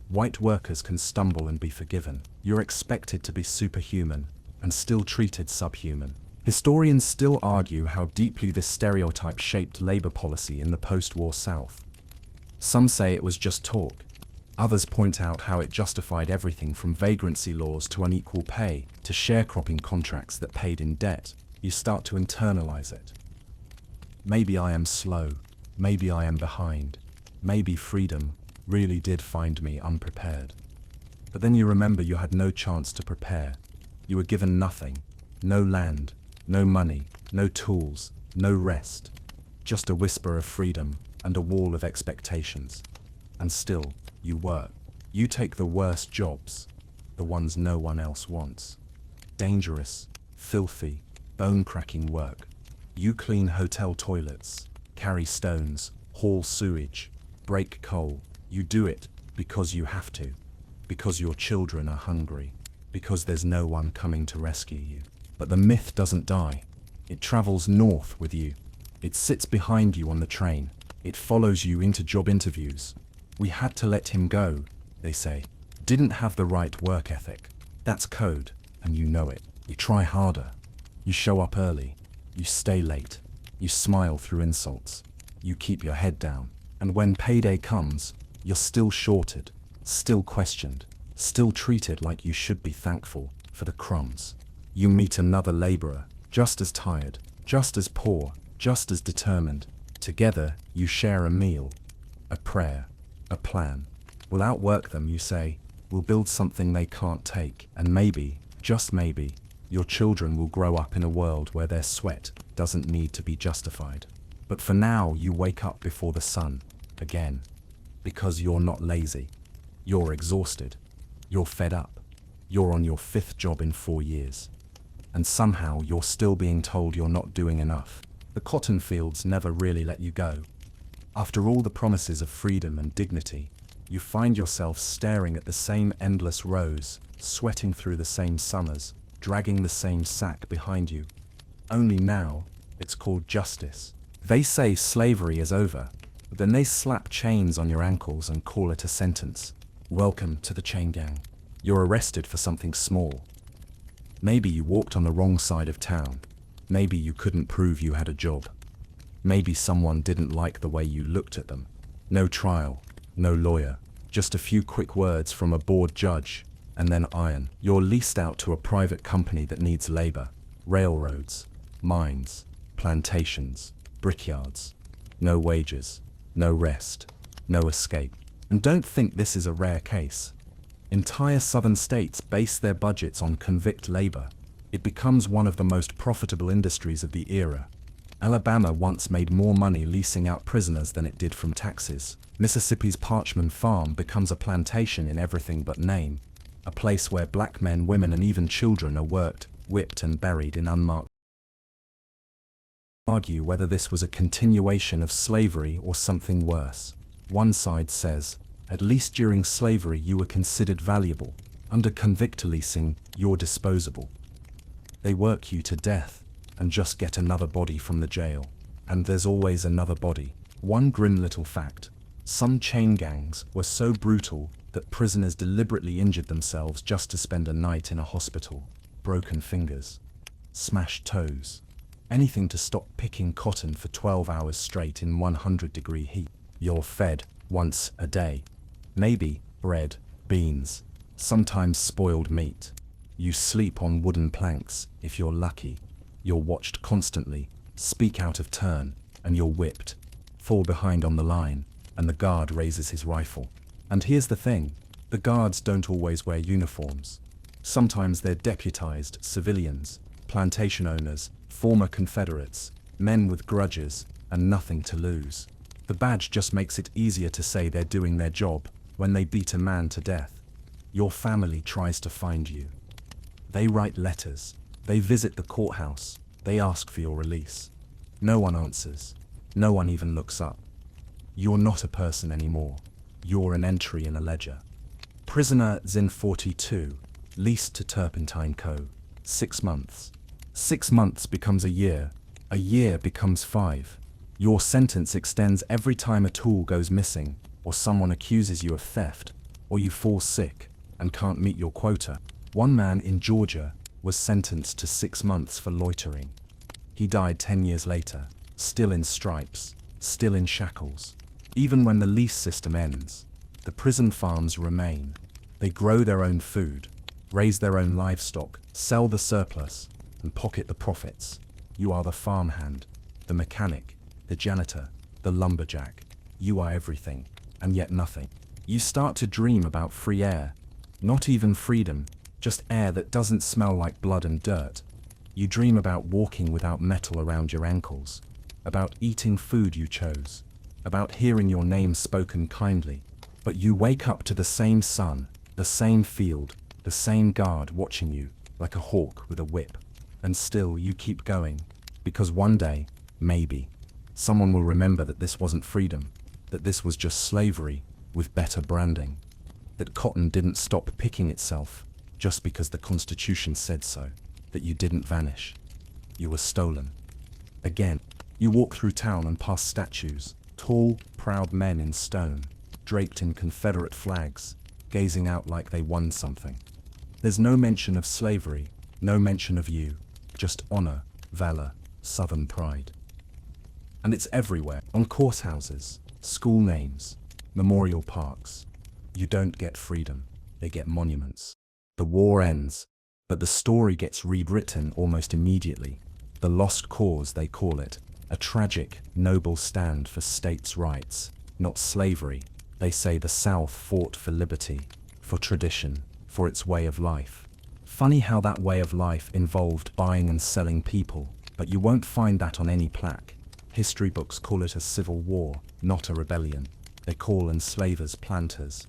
White workers can stumble and be forgiven. You're expected to be superhuman, and still treated subhuman. Historians still argue how deeply this stereotype shaped labor policy in the post-war South. Some say it was just talk. Others point out how it justified everything from vagrancy laws to unequal pay, to sharecropping contracts that paid in debt. You start to internalize it. Maybe I am slow. Maybe I am behind. Maybe freedom really did find me unprepared. But then you remember you had no chance to prepare. You were given nothing. No land, no money, no tools, no rest. Just a whisper of freedom and a wall of expectations. And still, you work. You take the worst jobs, the ones no one else wants. Dangerous, filthy, bone-cracking work. You clean hotel toilets, carry stones, haul sewage, break coal. You do it because you have to, because your children are hungry, because there's no one coming to rescue you. But the myth doesn't die. It travels north with you. It sits behind you on the train. It follows you into job interviews. We had to let him go, they say. Didn't have the right work ethic. That's code, and you know it. You try harder. You show up early. You stay late. You smile through insults. You keep your head down. And when payday comes, you're still shorted, still questioned, still treated like you should be thankful for the crumbs. You meet another laborer, just as tired, just as poor, just as determined. Together, you share a meal, a prayer, a plan. We'll outwork them, you say. We'll build something they can't take. And maybe, just maybe, your children will grow up in a world where their sweat doesn't need to be justified. But for now, you wake up before the sun, again. Because you're not lazy. You're exhausted. You're fed up. You're on your 5th job in 4 years. And somehow you're still being told you're not doing enough. The cotton fields never really let you go. After all the promises of freedom and dignity, you find yourself staring at the same endless rows, sweating through the same summers, dragging the same sack behind you. Only now, it's called justice. They say slavery is over, but then they slap chains on your ankles and call it a sentence. Welcome to the chain gang. You're arrested for something small. Maybe you walked on the wrong side of town. Maybe you couldn't prove you had a job. Maybe someone didn't like the way you looked at them. No trial, no lawyer, just a few quick words from a bored judge, and then iron. You're leased out to a private company that needs labor. Railroads, mines, plantations, brickyards. No wages, no rest, no escape. And don't think this is a rare case. Entire southern states base their budgets on convict labor. It becomes one of the most profitable industries of the era. Alabama once made more money leasing out prisoners than it did from taxes. Mississippi's Parchman Farm becomes a plantation in everything but name, a place where black men, women, and even children are worked, whipped, and buried in unmarked. Argue whether this was a continuation of slavery or something worse. One side says, at least during slavery you were considered valuable. Under convict leasing, you're disposable. They work you to death and just get another body from the jail. And there's always another body. One grim little fact: some chain gangs were so brutal that prisoners deliberately injured themselves just to spend a night in a hospital. Broken fingers, smashed toes, anything to stop picking cotton for 12 hours straight in 100-degree heat. You're fed once a day. Maybe bread, beans, sometimes spoiled meat. You sleep on wooden planks, if you're lucky. You're watched constantly, speak out of turn, and you're whipped. Fall behind on the line, and the guard raises his rifle. And here's the thing, the guards don't always wear uniforms. Sometimes they're deputized civilians, plantation owners, former Confederates, men with grudges, and nothing to lose. The badge just makes it easier to say they're doing their job when they beat a man to death. Your family tries to find you. They write letters. They visit the courthouse. They ask for your release. No one answers. No one even looks up. You're not a person anymore. You're an entry in a ledger. Prisoner Zin 42, leased to Turpentine Co. 6 months. 6 months becomes a year. A year becomes 5. Your sentence extends every time a tool goes missing, or someone accuses you of theft, or you fall sick and can't meet your quota. One man in Georgia was sentenced to 6 months for loitering. He died 10 years later, still in stripes, still in shackles. Even when the lease system ends, the prison farms remain. They grow their own food, raise their own livestock, sell the surplus, and pocket the profits. You are the farmhand, the mechanic, the janitor, the lumberjack. You are everything, and yet nothing. You start to dream about free air, not even freedom, just air that doesn't smell like blood and dirt. You dream about walking without metal around your ankles, about eating food you chose, about hearing your name spoken kindly. But you wake up to the same sun, the same field, the same guard watching you, like a hawk with a whip. And still you keep going, because one day, maybe, someone will remember that this wasn't freedom, that this was just slavery with better branding, that cotton didn't stop picking itself just because the Constitution said so, that you didn't vanish. You were stolen. Again, you walk through town and past statues, tall, proud men in stone, draped in Confederate flags, gazing out like they won something. There's no mention of slavery, no mention of you, just honor, valor, Southern pride. And it's everywhere, on courthouses, school names, memorial parks. You don't get freedom, they get monuments. The war ends, but the story gets rewritten almost immediately. The lost cause, they call it, a tragic, noble stand for states' rights, not slavery. They say the South fought for liberty, for tradition, for its way of life. Funny how that way of life involved buying and selling people, but you won't find that on any plaque. History books call it a civil war, not a rebellion. They call enslavers planters.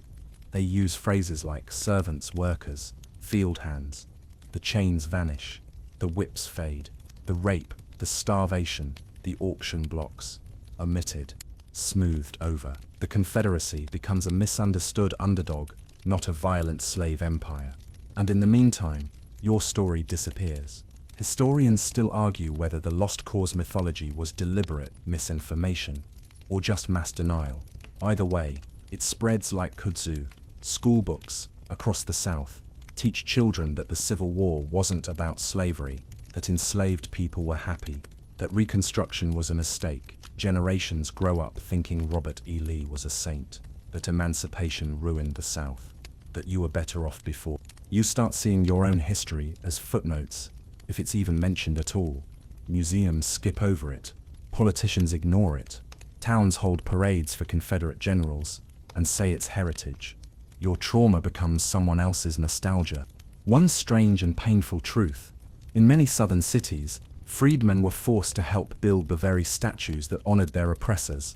They use phrases like servants, workers, field hands. The chains vanish, the whips fade, the rape, the starvation, The auction blocks, omitted, smoothed over. The Confederacy becomes a misunderstood underdog, not a violent slave empire. And in the meantime, your story disappears. Historians still argue whether the lost cause mythology was deliberate misinformation or just mass denial. Either way, it spreads like kudzu. School books across the South teach children that the Civil War wasn't about slavery, that enslaved people were happy, that Reconstruction was a mistake. Generations grow up thinking Robert E. Lee was a saint, that emancipation ruined the South, that you were better off before. You start seeing your own history as footnotes, if it's even mentioned at all. Museums skip over it, politicians ignore it, towns hold parades for Confederate generals and say it's heritage. Your trauma becomes someone else's nostalgia. One strange and painful truth: in many southern cities, freedmen were forced to help build the very statues that honored their oppressors.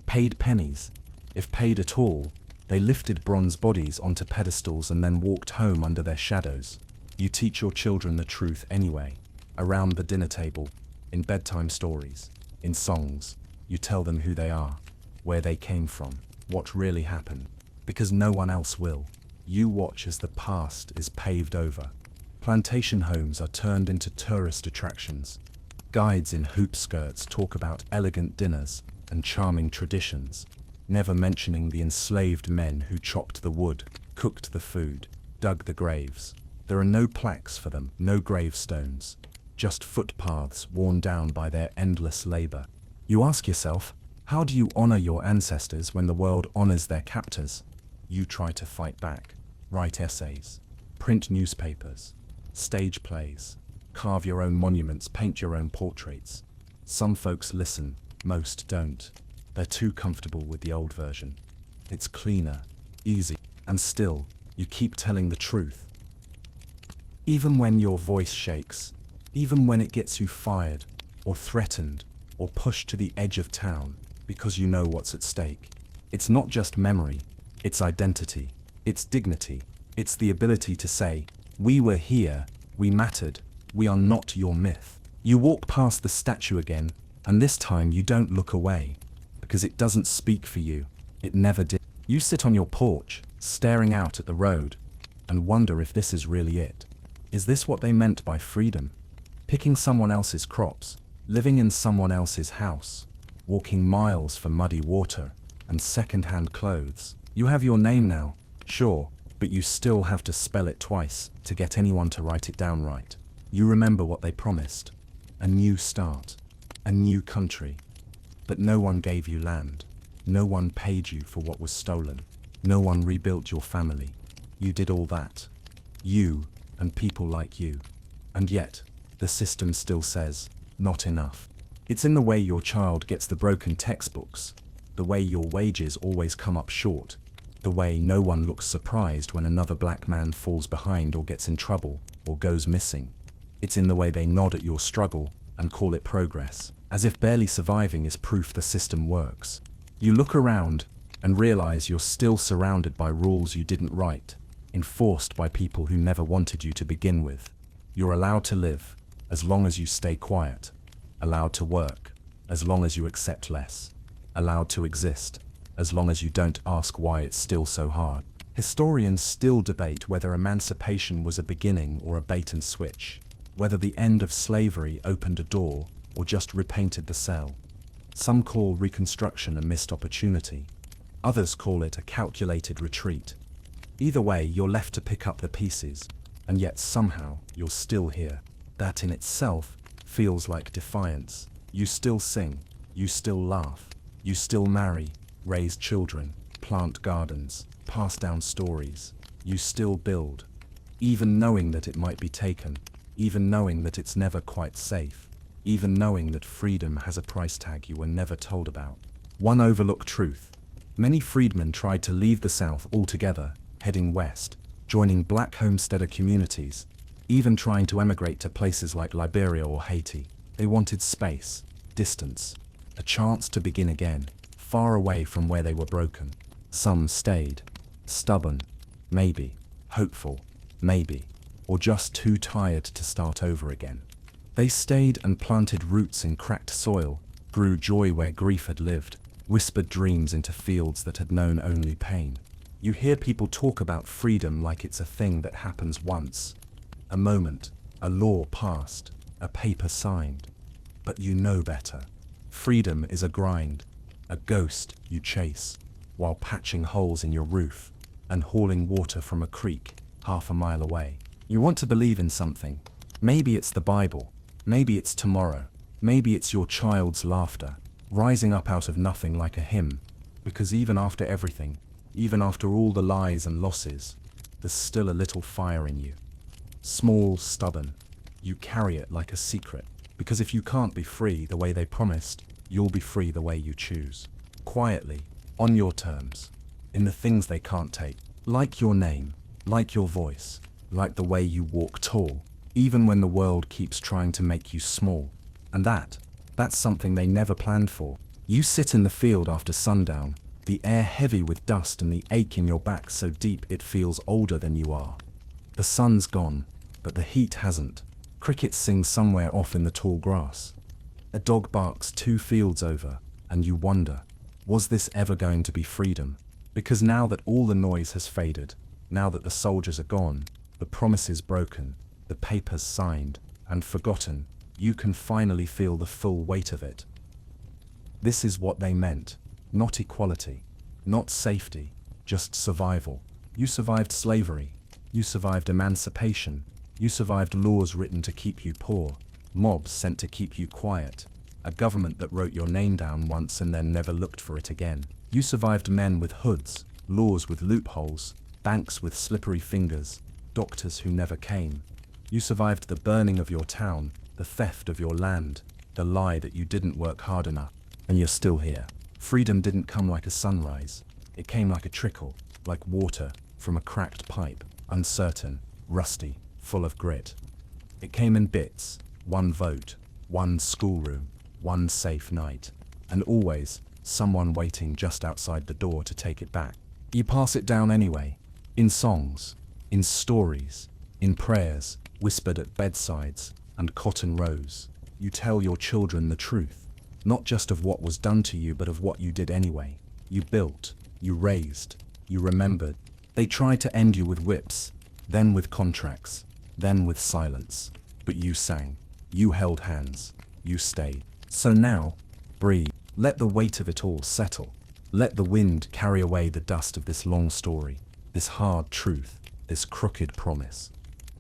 Paid pennies, if paid at all, they lifted bronze bodies onto pedestals and then walked home under their shadows. You teach your children the truth anyway, around the dinner table, in bedtime stories, in songs. You tell them who they are, where they came from, what really happened, because no one else will. You watch as the past is paved over. Plantation homes are turned into tourist attractions. Guides in hoop skirts talk about elegant dinners and charming traditions, never mentioning the enslaved men who chopped the wood, cooked the food, dug the graves. There are no plaques for them, no gravestones, just footpaths worn down by their endless labor. You ask yourself, how do you honor your ancestors when the world honors their captors? You try to fight back, write essays, print newspapers, stage plays, carve your own monuments, paint your own portraits. Some folks listen, most don't. They're too comfortable with the old version. It's cleaner, easy, and still, you keep telling the truth. Even when your voice shakes, even when it gets you fired, or threatened, or pushed to the edge of town, because you know what's at stake. It's not just memory, it's identity, it's dignity, it's the ability to say, we were here, we mattered, we are not your myth. You walk past the statue again, and this time you don't look away, because it doesn't speak for you, it never did. You sit on your porch, staring out at the road, and wonder if this is really it. Is this what they meant by freedom? Picking someone else's crops, living in someone else's house, walking miles for muddy water and second-hand clothes. You have your name now, sure, but you still have to spell it twice to get anyone to write it down right. You remember what they promised: a new start, a new country. But no one gave you land. No one paid you for what was stolen. No one rebuilt your family. You did all that. You and people like you. And yet, the system still says, not enough. It's in the way your child gets the broken textbooks, the way your wages always come up short, the way no one looks surprised when another black man falls behind or gets in trouble or goes missing. It's in the way they nod at your struggle and call it progress, as if barely surviving is proof the system works. You look around and realize you're still surrounded by rules you didn't write, enforced by people who never wanted you to begin with. You're allowed to live, as long as you stay quiet, allowed to work, as long as you accept less, allowed to exist, as long as you don't ask why it's still so hard. Historians still debate whether emancipation was a beginning or a bait and switch, whether the end of slavery opened a door or just repainted the cell. Some call Reconstruction a missed opportunity. Others call it a calculated retreat. Either way, you're left to pick up the pieces, and yet somehow you're still here. That in itself feels like defiance. You still sing, you still laugh, you still marry, raise children, plant gardens, pass down stories. You still build, even knowing that it might be taken, even knowing that it's never quite safe, even knowing that freedom has a price tag you were never told about. One overlooked truth: many freedmen tried to leave the South altogether, heading west, joining black homesteader communities, even trying to emigrate to places like Liberia or Haiti. They wanted space, distance, a chance to begin again, far away from where they were broken. Some stayed, stubborn, maybe, hopeful, maybe, or just too tired to start over again. They stayed and planted roots in cracked soil, grew joy where grief had lived, whispered dreams into fields that had known only pain. You hear people talk about freedom like it's a thing that happens once. A moment, a law passed, a paper signed. But you know better. Freedom is a grind, a ghost you chase, while patching holes in your roof and hauling water from a creek half a mile away. You want to believe in something. Maybe it's the Bible, maybe it's tomorrow, maybe it's your child's laughter, rising up out of nothing like a hymn, because even after everything, even after all the lies and losses, there's still a little fire in you. Small, stubborn, you carry it like a secret, because if you can't be free the way they promised, you'll be free the way you choose. Quietly, on your terms, in the things they can't take, like your name, like your voice, like the way you walk tall, even when the world keeps trying to make you small. And that's something they never planned for. You sit in the field after sundown, the air heavy with dust and the ache in your back so deep it feels older than you are. The sun's gone, but the heat hasn't. Crickets sing somewhere off in the tall grass. A dog barks 2 fields over, and you wonder, was this ever going to be freedom? Because now that all the noise has faded, now that the soldiers are gone, the promises broken, the papers signed and forgotten, you can finally feel the full weight of it. This is what they meant. Not equality, not safety, just survival. You survived slavery. You survived emancipation. You survived laws written to keep you poor, mobs sent to keep you quiet, a government that wrote your name down once and then never looked for it again. You survived men with hoods, laws with loopholes, banks with slippery fingers, doctors who never came. You survived the burning of your town, the theft of your land, the lie that you didn't work hard enough, and you're still here. Freedom didn't come like a sunrise. It came like a trickle, like water from a cracked pipe, uncertain, rusty, full of grit. It came in bits, one vote, one schoolroom, one safe night, and always someone waiting just outside the door to take it back. You pass it down anyway, in songs, in stories, in prayers, whispered at bedsides and cotton rows. You tell your children the truth, not just of what was done to you, but of what you did anyway. You built, you raised, you remembered. They tried to end you with whips, then with contracts, then with silence. But you sang, you held hands, you stayed. So now, breathe. Let the weight of it all settle. Let the wind carry away the dust of this long story, this hard truth, this crooked promise.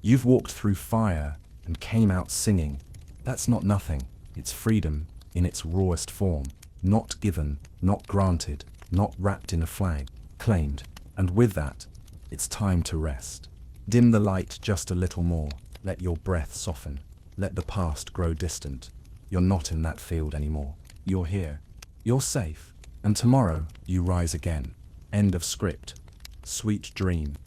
You've walked through fire and came out singing. That's not nothing. It's freedom in its rawest form. Not given, not granted, not wrapped in a flag. Claimed. And with that, it's time to rest. Dim the light just a little more. Let your breath soften. Let the past grow distant. You're not in that field anymore. You're here. You're safe. And tomorrow, you rise again. End of script. Sweet dream.